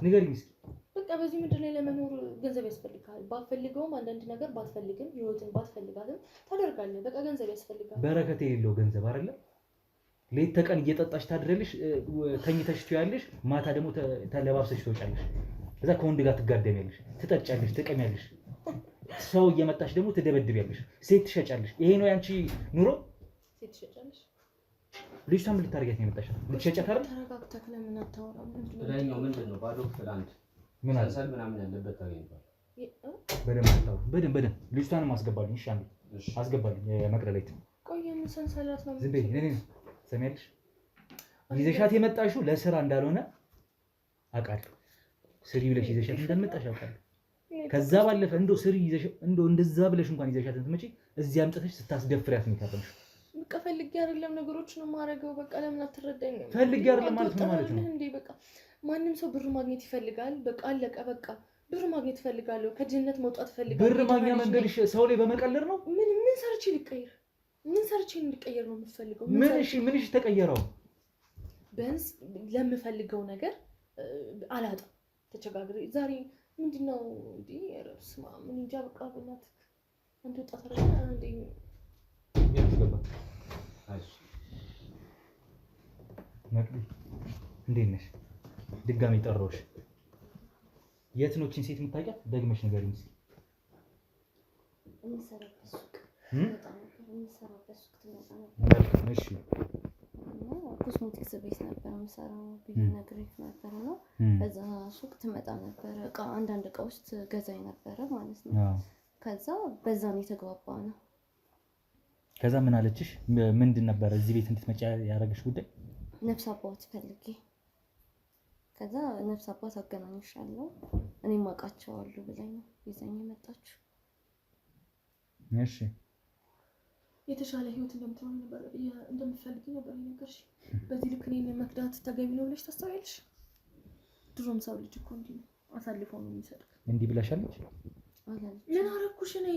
ንገሪኝ እስኪ። በቃ በዚህ ምድር ላይ ለመኖር ገንዘብ ያስፈልጋል። ባትፈልገውም አንዳንድ ነገር ባትፈልግም ህይወትን ባትፈልጋትም ታደርጋለህ። በቃ ገንዘብ ያስፈልጋል። በረከት የሌለው ገንዘብ አይደለ? ሌት ተቀን እየጠጣሽ ታድረልሽ፣ ተኝተሽ ትያለሽ፣ ማታ ደግሞ ተለባብሰሽ ትወጫለሽ። ከዛ ከወንድ ጋር ትጋደሚያለሽ፣ ትጠጫለሽ፣ ትቀሚያለሽ። ሰው እየመጣሽ ደግሞ ትደበድቢያለሽ፣ ሴት ትሸጫለሽ። ይሄ ነው ያንቺ ኑሮ? ሴት ትሸጫለሽ? ልጅቷ ምን ልታደርጊያት ነው የመጣሽው? ልትሸጫት አይደል? ተረጋግተህ ለምን አታወራም? ዳኛው ምንድን ነው ባዶ ክፍል አንድ ምን አለ ሰል ምናምን ያለበት ታገኝቷል። በደንብ አታውሩ። በደንብ ልጅቷንም አስገባልኝ። እሺ አንዴ አስገባልኝ። የመቅረላይት ቆይ ምን ሰንሰለት ነው? ዝም በይ። ነኝ ሰሚያለሽ? ይዘሻት የመጣሽው ለስራ እንዳልሆነ አውቃለሁ። ስሪ ብለሽ ይዘሻት እንዳልመጣሽ አውቃለሁ። ከዛ ባለፈ እንደው ስሪ ይዘሽ እንደው እንደዛ ብለሽ እንኳን ይዘሻት እንትመጪ እዚህ አምጥተሽ ስታስደፍሪያት ነው የታፈንሽ። በቃ ፈልጌ አይደለም ነገሮችን የማደርገው። በቃ ለምን አትረዳኝም? ፈልጌ አይደለም ማለት ነው ማለት ነው እንዴ? በቃ ማንም ሰው ብር ማግኘት ይፈልጋል። በቃ አለቀ። በቃ ብር ማግኘት እፈልጋለሁ። ከድህነት መውጣት እፈልጋለሁ። ብር ማግኛ መንገድሽ ሰው ላይ በመቀለር ነው። ምን ሰርቼ ልቀይር? ምን ሰርቼ እንድቀየር ነው የምትፈልገው? ምንሽ ተቀየረው? ቢያንስ ለምፈልገው ነገር አላጣም። ተቸጋግሬ ዛሬ ምንድነው እንዴ? ረብስማ ምን እንጃ። በቃ በእናትህ አንተ ወጣት አይደል እንዴ? ያስገባ አይሽ ነቅዲ እንዴት ነሽ? ድጋሚ ጠራሁሽ። የት ነው እቺን ሴት የምታውቂያት? ደግመሽ ንገሪኝ እስኪ። እንሰራበት ሱቅ እሺ ኮስሞቲክስ ቤት ነበር የምሰራው ብዬ ነግሬሽ ነበር ነው። በዛ ሱቅ ትመጣ ነበር እቃ አንዳንድ እቃዎች ትገዛኝ ነበረ ማለት ነው። ከዛ በዛ ነው የተግባባነው። ከዛ ምን አለችሽ? ምንድን ነበር እዚህ ቤት እንድትመጪ ያደረገሽ ጉዳይ? ነፍስ አባት ፈልጌ ከዛ ነፍስ አባት አገናኝሻለሁ እኔም አውቃቸዋለሁ ብላኝ ነው ይዘኝ የመጣችው። እሺ የተሻለ ህይወት እንደምትሆን ነበር እንደምትፈልጊ ነበር የነገርሽ። በዚህ ልክ እኔን መክዳት ተገቢ ነው ብለሽ ታስታውያለሽ? ድሮም ሰው ልጅ እኮ እንዲህ ነው አሳልፎ ነው የሚሰጥክ። እንዲህ ብለሻለች? ምን አደረኩሽ እኔ?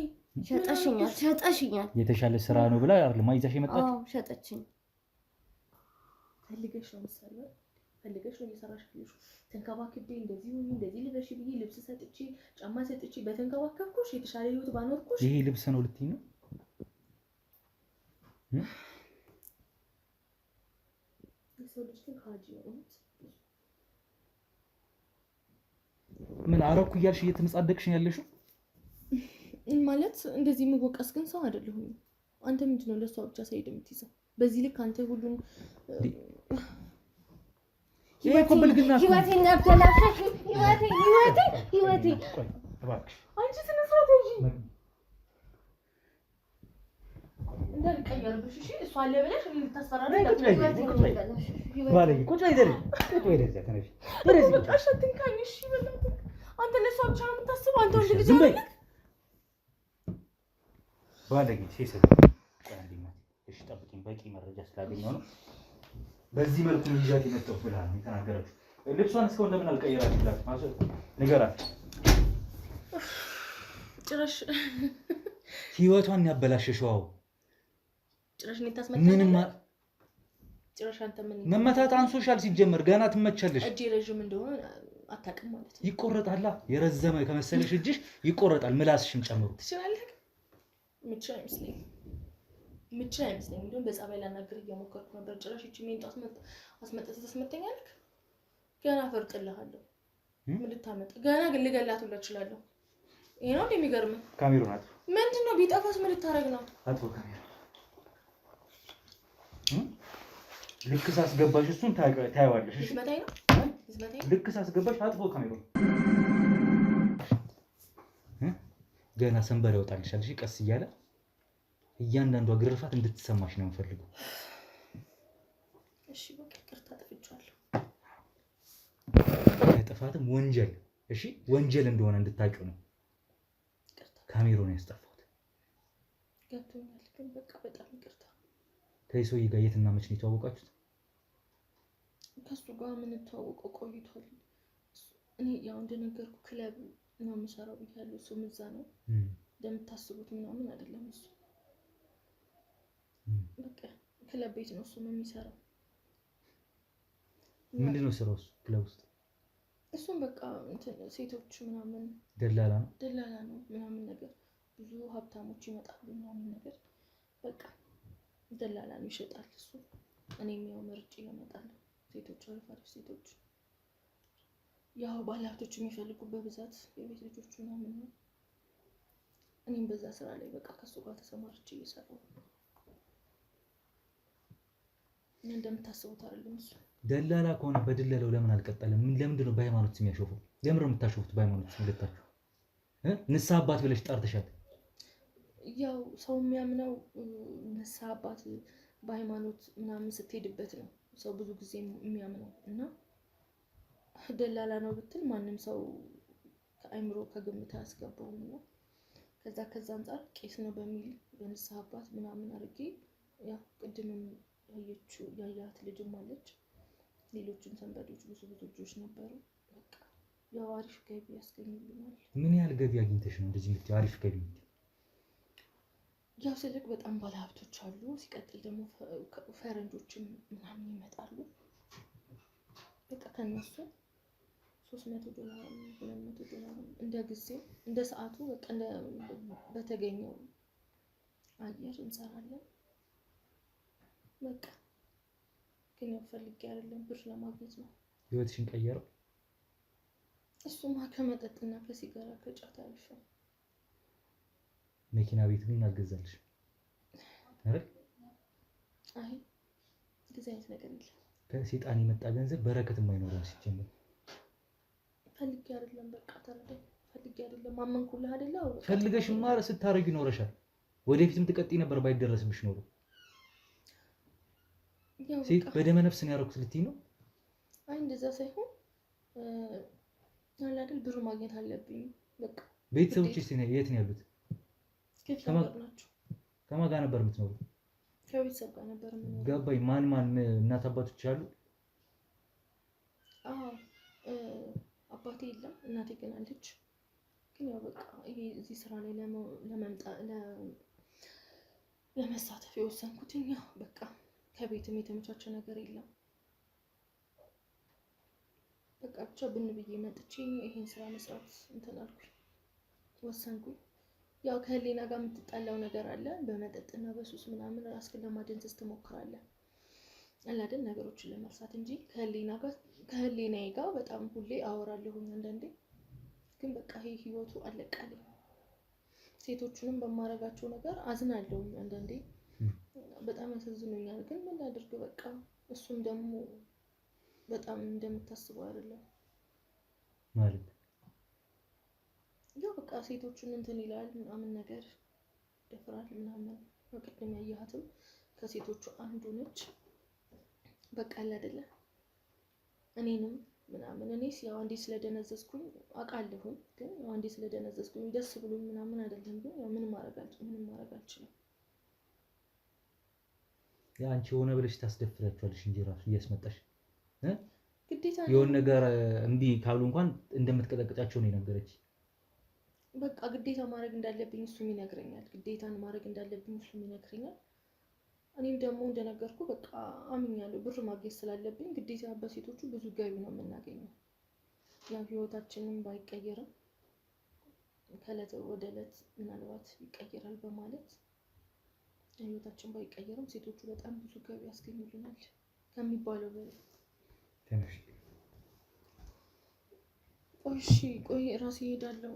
ሸጠሽኛል። የተሻለ ስራ ነው ብላ አይደል ማይዛሽ የመጣችው? አዎ ሸጠችኝ። ፈልገሽ ነው መሰለኝ ፈልገሽ ነው እየሰራሽ ያለሽው። ተንከባክቤ እንደዚህ ሆኜ እንደዚህ ልበሽ ብዬ ልብስ ሰጥቼ ጫማ ሰጥቼ በተንከባከብኩሽ የተሻለ ህይወት ባኖርኩሽ። ይሄ ልብስ ነው ልትይ ነው? የሰው ልጅ ግን ሀጂ ነው። ምን አረኩ እያልሽ እየተመጻደቅሽ ነው ያለሽው? ማለት እንደዚህ የምወቀስ ግን ሰው አይደለሁም። አንተ ምንድነው ለሷ ብቻ ሳይድ የምትይዘው? በዚህ ልክ አንተ ሁሉን ህይወቴን አበላሽሽ። ህይወቴ አንቺ ስነስርዓት እንጂ እንዳልቀየርብሽ እሺ። እሷ አለ ብለሽ ልታስፈራራኝ አንተ ለሷ ብቻ ነው የምታስበው? አንተ ወንድ ልጅ አይደል? እሺ ጠብቂኝ፣ በቂ መረጃ ስላገኘሁ ነው በዚህ መልኩ ይዣት የመጣሁት ብላ ነው የተናገረችው። ልብሷን እስካሁን ለምን አልቀየራችሁላት? ንገራት። ጭራሽ ህይወቷን ያበላሸሽው ጭራሽ ነው ታስመጣለህ። ምንም ጭራሽ አንተ ምን መመታት አንሶሻል። ሲጀመር ገና ትመቻለሽ። እጄ ረዥም እንደሆነ አታውቅም ማለት ነው። ይቆረጣላ። የረዘመ ከመሰለሽ እጅሽ ይቆረጣል። ምላስሽም ጨምሩ። ትችላለህ። ምቻ አይመስለኝም። እንደውም በጸባይ ላናግርህ እየሞከርኩ ነበር። ጭራሽ እቺ ሜንጣ አስመጣት ታስመተኛለህ። ገና ፈርጥልሃለሁ። ምን ልታመጣ ገና ግን ልገላት ሁላ እችላለሁ። ይሄ ነው እንደሚገርምህ። ካሜራውን አጥፎ ምንድነው ቢጠፋስ ምን ልታረግ ነው? አጥፎ ካሜራ ልክ ሳስገባሽ እሱን ታይዋለሽ። እሺ ልትመታኝ ነው? ልክ ሳስገባሽ አጥፎ ካሜራውን ገና ሰንበር ያወጣልሻል። እሺ ቀስ እያለ እያንዳንዷ ግርፋት እንድትሰማሽ ነው የምፈልገው። እሺ በቃ ይቅርታ ጠፍቻለሁ። ጥፋትም ወንጀል እሺ ወንጀል እንደሆነ እንድታውቂው ነው ካሜራውን ያስጠፋሁት። ገብቶኛል ግን በቃ በጣም ይቅርታ። ከይሶይ ጋር የትና መች ነው የተዋወቃችሁት? ከሱ ጋር ምን ተዋወቀው ቆይቷል። እኔ ያው እንደነገርኩ ክለብ ነው የምሰራው ብያለሁ። እሱ ምዛ ነው እንደምታስቡት ምናምን አይደለም። እሱ በቃ ክለብ ቤት ነው እሱ የሚሰራው። ምንድነው ስራው? ክለብ ውስጥ እሱም በቃ ሴቶች ምናምን ደላላ ነው ምናምን ነገር ብዙ ሀብታሞች ይመጣሉ ምናምን ነገር በቃ ደላላ ነው ይሸጣል እሱ። እኔም ያው መርጬ እመጣለሁ። ሴቶች አሪፍ ሴቶች ያው ባለሀብቶች የሚፈልጉ በብዛት የቤት ልጆች ምናምን ነው። እኔም በዛ ስራ ላይ በቃ ከሱ ጋር ተሰማርቼ እየሰራሁ ነው። እንደምታስቡት አይደለም እሱ ደላላ ከሆነ በደለለው ለምን አልቀጠለም? ለምንድን ነው በሃይማኖት የሚያሾፈው? ለምን ነው የምታሾፉት በሃይማኖት ሁለታችሁ? ንስሐ አባት ብለሽ ጠርተሻል። ያው ሰው የሚያምነው ንስሐ አባት በሃይማኖት ምናምን ስትሄድበት ነው ሰው ብዙ ጊዜ የሚያምነው እና ደላላ ነው ብትል ማንም ሰው ከአይምሮ ከግምት አያስገባውም ነው። ከዛ አንፃር ቄስ ነው በሚል በንስሐ አባት ምናምን አድርጌ ያው ቅድምም ያያት ልጅም አለች። ሌሎችም ሰንበዶች ብዙ ልጆች ነበሩ። በቃ ያው አሪፍ ገቢ ያስገኙልኛል። ምን ያህል ገቢ አግኝተሽ ነው እንደዚህ የምትይው አሪፍ ገቢ? ያው ስልክ በጣም ባለሀብቶች አሉ። ሲቀጥል ደግሞ ፈረንጆችም ምናምን ይመጣሉ። በቃ ከነሱ $300 $200 እንደ ጊዜው እንደ ሰዓቱ በቃ በተገኘው አየር እንሰራለን። በቃ ግን ፈልጌ አይደለም ብር ለማግኘት ነው። ህይወትሽን ቀየረው? እሱማ ከመጠጥና ከሲጋራ ከጫት አልፈው። መኪና ቤት ግን አልገዛልሽ አይደል? አይ እንደዚህ አይነት ነገር የለም። ከሰይጣን የመጣ ገንዘብ በረከት የማይኖረው ሲጀምር ፈልጌ አይደለም። በቃ ተረዳኝ። ፈልጌ አይደለም። ማመንኩልህ አይደለ? ፈልገሽማ ስታረጊ ኖረሻል። ወደፊትም ትቀጥይ ነበር ባይደረስብሽ ኖሮ። ሴት በደመ ነፍስ ነው ያደረኩት ልትይ ነው? አይ እንደዛ ሳይሆን አይደል ብር ማግኘት አለብኝ። በቃ ቤተሰቦችሽ የት ነው ያሉት? ከማን ጋር ነበር የምትኖሩት? ከቤተሰብ ጋር ነበር የምኖረው። ገባኝ። ማን እናት አባቶች አሉ? አባቴ የለም፣ እናቴ ግን አለች። ግን ያው በቃ ይሄ እዚህ ስራ ላይ ለመሳተፍ የወሰንኩት ያው በቃ ከቤትም የተመቻቸ ነገር የለም። በቃ ብቻ ብን ብዬ መጥቼ ይሄን ስራ መስራት እንትን አልኩኝ፣ ወሰንኩኝ። ያው ከህሊና ጋር የምትጣላው ነገር አለ። በመጠጥና በሱስ ምናምን ራስህን ለማደንዘዝ ትሞክራለህ አይደል? ነገሮችን ለመርሳት እንጂ ከህሊናዬ ጋር በጣም ሁሌ አወራለሁኝ አንዳንዴ። ግን በቃ ይሄ ህይወቱ አለቃለኝ። ሴቶቹንም በማረጋቸው ነገር አዝናለሁ አንዳንዴ፣ በጣም ያሳዝኑኛል። ግን ምን ላድርግ በቃ እሱም ደግሞ በጣም እንደምታስበው አይደለም ማለት ያው በቃ ሴቶቹን እንትን ይላል ምናምን ነገር ደፍራል ምናምን። ቅድም ያያሃትም ከሴቶቹ አንዱ ነች። በቃ አይደለ እኔንም ምናምን እኔስ ያው አንዴ ስለደነዘዝኩኝ አውቃለሁ። ግን ያው አንዴ ስለደነዘዝኩኝ ደስ ብሎኝ ምናምን አይደለም። ግን ያው ምንም ማድረግ አልችልም። ያ አንቺ ሆነ ብለሽ ታስደፍራችኋለሽ እንጂ ራሱ እያስመጣሽ ግዴታ የሆነ ነገር እምቢ ካሉ እንኳን እንደምትቀጠቅጫቸው ነው የነገረች። በቃ ግዴታ ማድረግ እንዳለብኝ እሱም ይነግረኛል። ግዴታን ማድረግ እንዳለብኝ እሱም ይነግረኛል። እኔም ደግሞ እንደነገርኩ በቃ አምኛለሁ። ብር ማግኘት ስላለብኝ ግዴታ በሴቶቹ ብዙ ገቢ ነው የምናገኘው። ያው ህይወታችንን ባይቀየርም ከዕለት ወደ ዕለት ምናልባት ይቀየራል በማለት ህይወታችን ባይቀየርም ሴቶቹ በጣም ብዙ ገቢ ያስገኙልናል ከሚባለው በላይ። ቆይ ራሴ እሄዳለሁ።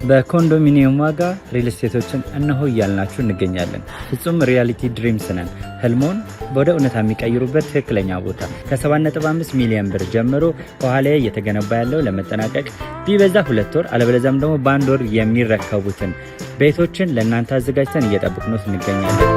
በኮንዶሚኒየም ዋጋ ሪል ስቴቶችን እነሆ እያልናችሁ እንገኛለን። ፍጹም ሪያሊቲ ድሪምስ ነን። ህልሞን ወደ እውነታ የሚቀይሩበት ትክክለኛ ቦታ። ከ7.5 ሚሊዮን ብር ጀምሮ ከኋላ እየተገነባ ያለው ለመጠናቀቅ ቢበዛ 2 ወር አለበለዚያም ደግሞ በ1 ወር የሚረከቡትን ቤቶችን ለእናንተ አዘጋጅተን እየጠበቅን እንገኛለን።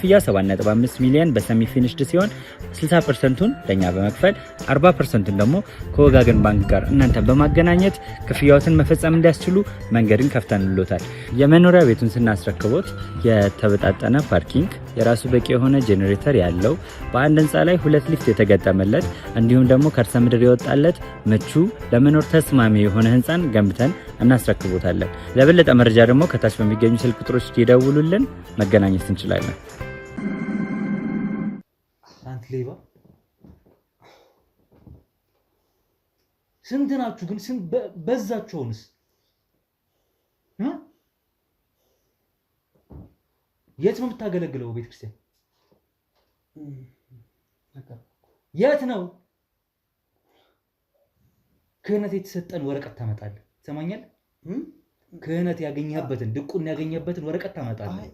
ክፍያ 7.5 ሚሊዮን በሰሚ ፊኒሽድ ሲሆን 60%ቱን ለኛ በመክፈል 40%ቱን ደግሞ ከወጋገን ባንክ ጋር እናንተን በማገናኘት ክፍያዎትን መፈጸም እንዲያስችሉ መንገድን ከፍተንልዎታል። የመኖሪያ ቤቱን ስናስረክቦት የተበጣጠነ ፓርኪንግ፣ የራሱ በቂ የሆነ ጄኔሬተር ያለው በአንድ ህንፃ ላይ 2 ሊፍት የተገጠመለት እንዲሁም ደግሞ ከርሰ ምድር የወጣለት ምቹ ለመኖር ተስማሚ የሆነ ህንፃን ገንብተን እናስረክቦታለን። ለበለጠ መረጃ ደግሞ ከታች በሚገኙ ስልክ ቁጥሮች ይደውሉልን፣ መገናኘት እንችላለን። አንተ ሌባ ስንት ናችሁ ግን? ስንት በዛችሁንስ? የት ነው የምታገለግለው? ቤተክርስቲያን የት ነው? ክህነት የተሰጠን ወረቀት ታመጣለህ። ትሰማኛለህ? ክህነት ያገኘህበትን ድቁና ያገኘህበትን ወረቀት ታመጣለህ።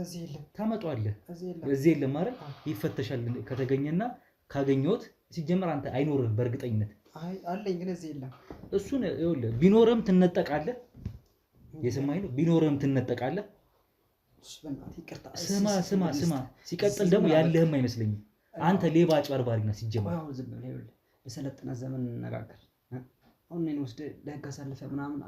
እዚህ የለም። ታመጣዋለህ። እዚህ የለም ማለት ይፈተሻል። ከተገኘና ካገኘሁት ሲጀመር አንተ አይኖርህም በእርግጠኝነት። አለኝ ግን እዚህ የለም። እሱን ይኸውልህ ቢኖርህም ትነጠቃለህ። የሰማኸኝ ነው። ቢኖርህም ትነጠቃለህ። ስማ ሲቀጥል ደግሞ ያለህም አይመስለኝም። አንተ ሌባ አጭበርባሪ ነህ ሲጀመር። በሰለጠነ ዘመን እንነጋገር። አሁን እኔን ወስደህ ለህግ አሳልፈህ ምናምን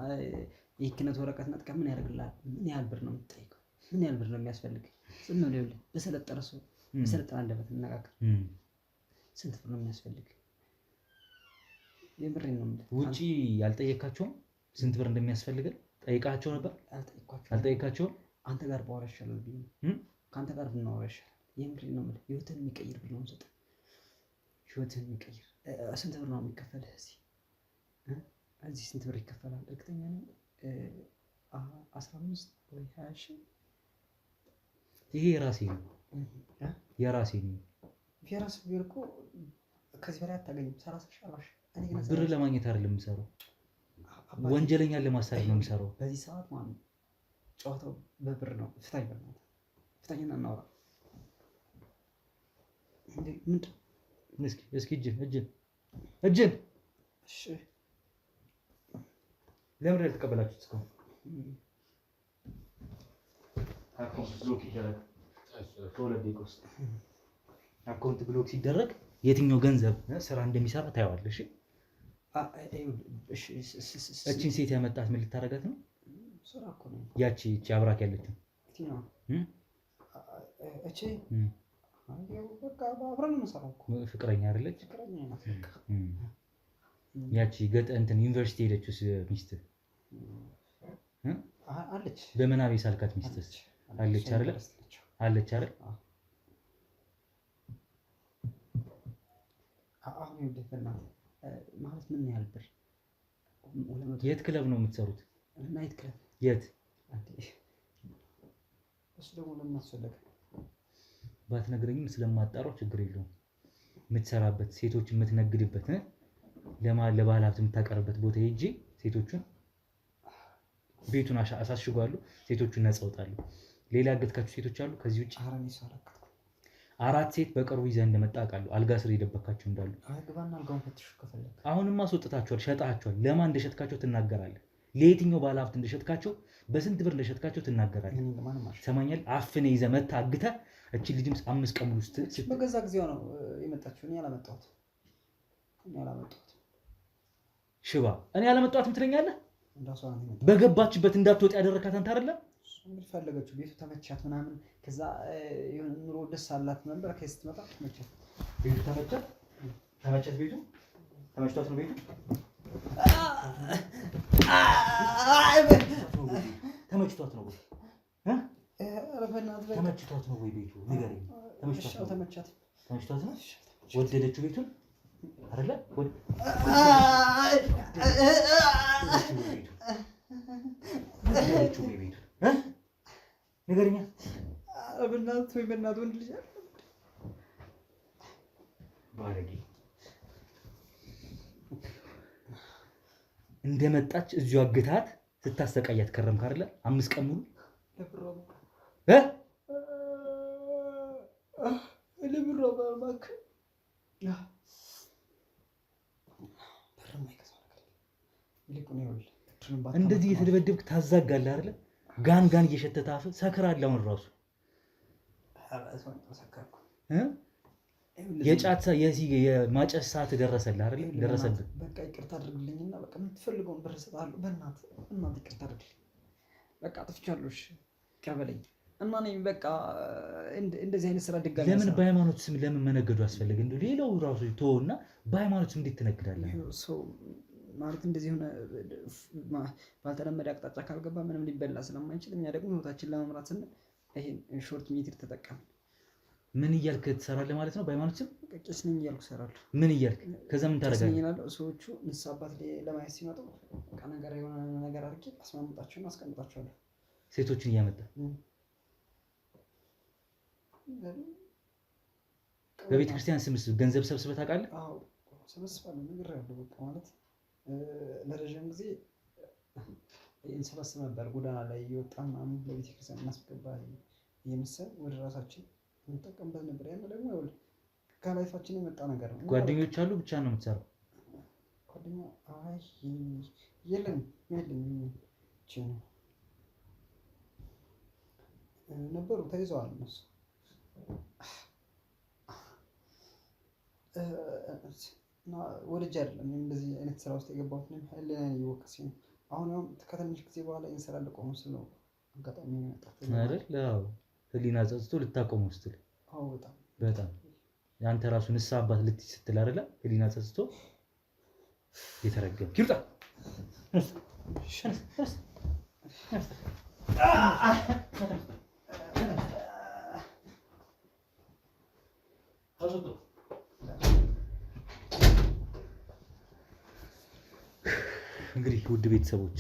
የክህነት ወረቀት ነጥቀህ ምን ያደርግልሃል? ምን ያህል ብር ነው የምትጠይቀው? ምን ያህል ብር ነው የሚያስፈልግ? ዝም ብለህ ይኸውልህ በሰለጠነ ሰው በሰለጠነ አንደበት እንነጋገር። ስንት ብር ነው የሚያስፈልግ? የምሬን ነው የምልህ። ውጪ ያልጠየካቸውም ስንት ብር እንደሚያስፈልገን ጠይቃቸው ነበር? አልጠየካቸውም? አንተ ጋር ባወራ ይሻላል ብዬ ከአንተ ጋር ብናወራ ይሻላል። የምሬን ነው የምልህ። ህይወትህን የሚቀይር ብር ነው የምሰጥህ። ህይወትህን የሚቀይር ስንት ብር ነው የሚከፈልህ? እዚህ ስንት ብር ይከፈላል? እርግጠኛ ነኝ 15 ወይ 20 ሺህ። ይሄ የራሴ ነው የራሴ ነው። የራስህ ቢሆን እኮ ከዚህ በላይ አታገኝም። 30 ሺህ 40 ሺህ። ብር ለማግኘት አይደለም የምሰራው፣ ወንጀለኛን ለማሳደድ ነው የምሰራው። በዚህ ሰዓት ማለት ነው ጨዋታው በብር ነው። ፍታኝ በእናትህ ፍታኝና እናውራ። ምንድን እስኪ እጅን እሺ ለምን ያልተቀበላችሁት? እስካሁን አካውንት ብሎክ ይደረግ። ከሁለት ደቂቃ ውስጥ አካውንት ብሎክ ሲደረግ የትኛው ገንዘብ ስራ እንደሚሰራ ታየዋለሽ። እቺን ሴት ያመጣት ምን ልታረጋት ነው? ስራ እኮ ነው። ያቺ አብራክ ያለችው እቺ በቃ አብረን ነው የምንሰራው እኮ። ፍቅረኛ አይደለች? ፍቅረኛ ናት። ያቺ እንትን ዩኒቨርሲቲ ሄደችው ሚስት አለች። በመናቤ ሳልካት ሚስት አለች አይደል? አለች አይደል? አሁን ይደፈና ማለት ምን ያህል ብር? የት ክለብ ነው የምትሰሩት? ናይት ክለብ። የት? እሱ ደግሞ ለምን አስፈለገ? ባትነግረኝም ስለማጣራው ችግር የለውም። የምትሰራበት ሴቶች የምትነግድበት ለባለ ሀብት የምታቀርብበት ቦታ ሄጄ ሴቶቹን ቤቱን አሳሽጓለሁ። ሴቶቹን ነፃ አወጣለሁ። ሌላ ያገትካችሁ ሴቶች አሉ ከዚህ ውጭ? አራት ሴት በቅርቡ ይዘህ እንደመጣ አውቃለሁ። አልጋ ስር የደበካቸው እንዳሉ። ግባና አልጋውን ፈትሽ ከፈለክ። አሁንማ አስወጥታቸዋል፣ ሸጣቸዋል። ለማን እንደሸጥካቸው ትናገራለህ። ለየትኛው ባለ ሀብት እንደሸጥካቸው፣ በስንት ብር እንደሸጥካቸው ትናገራለህ። ሰማኛል። አፍነ ይዘህ መተህ አግተህ እቺ ልጅም 5 ቀን ሙሉ በገዛ ጊዜው ነው የመጣችው። እኔ አላመጣሁት። ሽባ እኔ አላመጣሁትም ትለኛለህ። በገባችበት እንዳትወጥ ያደረካት አንተ አይደለም? ፈለገችው። ቤቱ ተመቻት ምናምን። ከዛ የሆነ ኑሮ ደስ አላት ነበር። ከዚህ ስትመጣ ተመቻት። ቤቱ ተመቻት። ቤቱ ተመችቷት ነው ቤቱ። ተመችቷት ነው ወይ? ተመችቷት ነው ወይ ቤቱ? ንገረኝ። ተመችቷት ነው? ወደደችው ቤቱን አይደለ? ወደደችው ቤቱ ንገረኛ። በእናትህ ወንድ ልጅ ባለጌ እንደመጣች እዚሁ አግታት ስታሰቃያት ከረምክ አይደለ? 5 ቀን ሙሉ እንደዚህ የተደበደብክ ታዛጋለህ አይደለ? ጋን እየሸተተ አፍ ሰክራለህ። አሁን ራሱ የጫት የማጨስ ሰዓት ደረሰልህ አይደል? ደረሰልህ። በቃ ይቅርታ አድርግልኝና በቃ የምትፈልገውን ብር እሰጥሃለሁ። በእናትህ ይቅርታ አድርግልኝ። በቃ አጥፍቻለሁ። እሺ ይቅር በለኝ እና እኔ በቃ እንደዚህ አይነት ስራ ድጋሚ ለምን በሃይማኖት ስም ለምን መነገዱ አስፈለገ? እንደው ሌላው ራሱ ተወውና በሃይማኖት ስም እንዴት ትነግዳለህ? ማለት እንደዚህ ሆነ ባልተለመደ አቅጣጫ ካልገባ ምንም ሊበላ ስለማንችል እኛ ደግሞ ህይወታችን ለመምራት ስንል ይሄን ሾርት ሜትር ተጠቀምን። ምን እያልክ ትሰራለህ ማለት ነው? በሃይማኖት ስም ቄስ ነኝ እያልኩ እሰራለሁ። ምን እያልክ? ከዛ ምን ታደርጋለህ? ሰዎቹ ንስሐ አባት ለማየት ሲመጡ በቃ ነገር የሆነ ነገር አድርጌ አስማምጣቸውና አስቀምጣቸዋለሁ። ሴቶችን እያመጣ በቤተ ክርስቲያን ስም ገንዘብ ሰብስበህ ታውቃለህ? አዎ ሰብስባለሁ። ነግሬሃለሁ። በቃ ማለት ለረዥም ጊዜ እንሰበስብ ነበር። ጎዳና ላይ እየወጣ ምናምን ለቤተ ክርስቲያን እናስገባ እየመሰል ወደ ራሳችን እንጠቀምበት ነበር። ያን ደግሞ ይኸውልህ ከላይፋችን የመጣ ነገር ነው። ጓደኞች አሉ? ብቻ ነው የምትሰራው? ጓደኛ የለም ነበሩ፣ ተይዘዋል እነሱ። ወደጅ አይደለም እንደዚህ አይነት ስራ ውስጥ የገባሁት ነው። ህሊናዬን እየወቀሰኝ ነው። አሁን ከትንሽ ጊዜ በኋላ ይህን ስራ ልቆም ስል ነው አጋጣሚ የመጣት አይደል? አዎ ህሊና ጸጽቶ ልታቆመው ስትል አዎ በጣም ያንተ ራሱ ንስሐ አባት ልትይ ስትል አይደለ? ህሊና ጸጽቶ የተረገመ ይውጣ። እንግዲህ ውድ ቤተሰቦች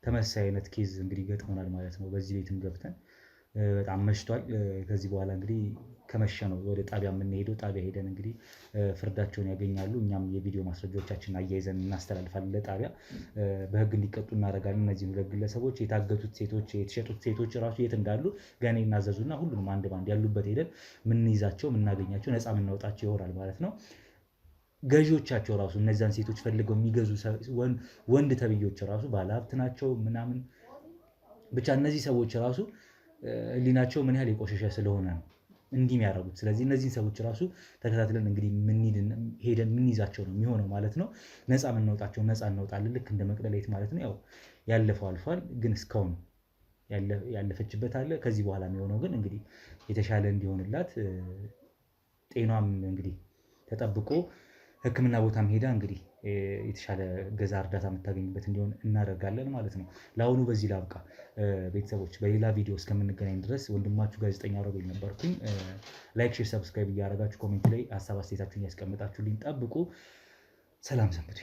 ተመሳሳይ አይነት ኬዝ እንግዲህ ገጥሞናል ማለት ነው። በዚህ ቤትም ገብተን በጣም መሽቷል። ከዚህ በኋላ እንግዲህ ከመሸ ነው ወደ ጣቢያ የምንሄደው። ጣቢያ ሄደን እንግዲህ ፍርዳቸውን ያገኛሉ። እኛም የቪዲዮ ማስረጃዎቻችንን አያይዘን እናስተላልፋለን ለጣቢያ። በህግ እንዲቀጡ እናደርጋለን። እነዚህም ሁለት ግለሰቦች የታገቱት ሴቶች፣ የተሸጡት ሴቶች ራሱ የት እንዳሉ ገና ይናዘዙና ሁሉንም አንድ ባንድ ያሉበት ሄደን ምንይዛቸው፣ ምናገኛቸው፣ ነፃ የምናወጣቸው ይሆናል ማለት ነው። ገዢዎቻቸው ራሱ እነዚያን ሴቶች ፈልገው የሚገዙ ወንድ ተብዮች ራሱ ባለሀብት ናቸው ምናምን። ብቻ እነዚህ ሰዎች ራሱ ህሊናቸው ምን ያህል የቆሸሸ ስለሆነ ነው እንዲህ የሚያደርጉት። ስለዚህ እነዚህን ሰዎች ራሱ ተከታትለን እንግዲህ ሄደን የምንይዛቸው ነው የሚሆነው ማለት ነው። ነፃ የምናወጣቸው ነፃ እናወጣለን፣ ልክ እንደ መቅደላዊት ማለት ነው። ያው ያለፈው አልፏል፣ ግን እስካሁን ያለፈችበት አለ። ከዚህ በኋላ የሚሆነው ግን እንግዲህ የተሻለ እንዲሆንላት ጤኗም እንግዲህ ተጠብቆ ሕክምና ቦታም ሄዳ እንግዲህ የተሻለ ገዛ እርዳታ የምታገኝበት እንዲሆን እናደርጋለን ማለት ነው። ለአሁኑ በዚህ ላብቃ ቤተሰቦች። በሌላ ቪዲዮ እስከምንገናኝ ድረስ ወንድማችሁ ጋዜጠኛ ሮቤል ነበርኩኝ። ላይክ፣ ሼር፣ ሰብስክራይብ እያደረጋችሁ ኮሜንት ላይ ሀሳብ አስተያየታችሁን እያስቀምጣችሁልኝ ጠብቁ። ሰላም ሰንብቱ።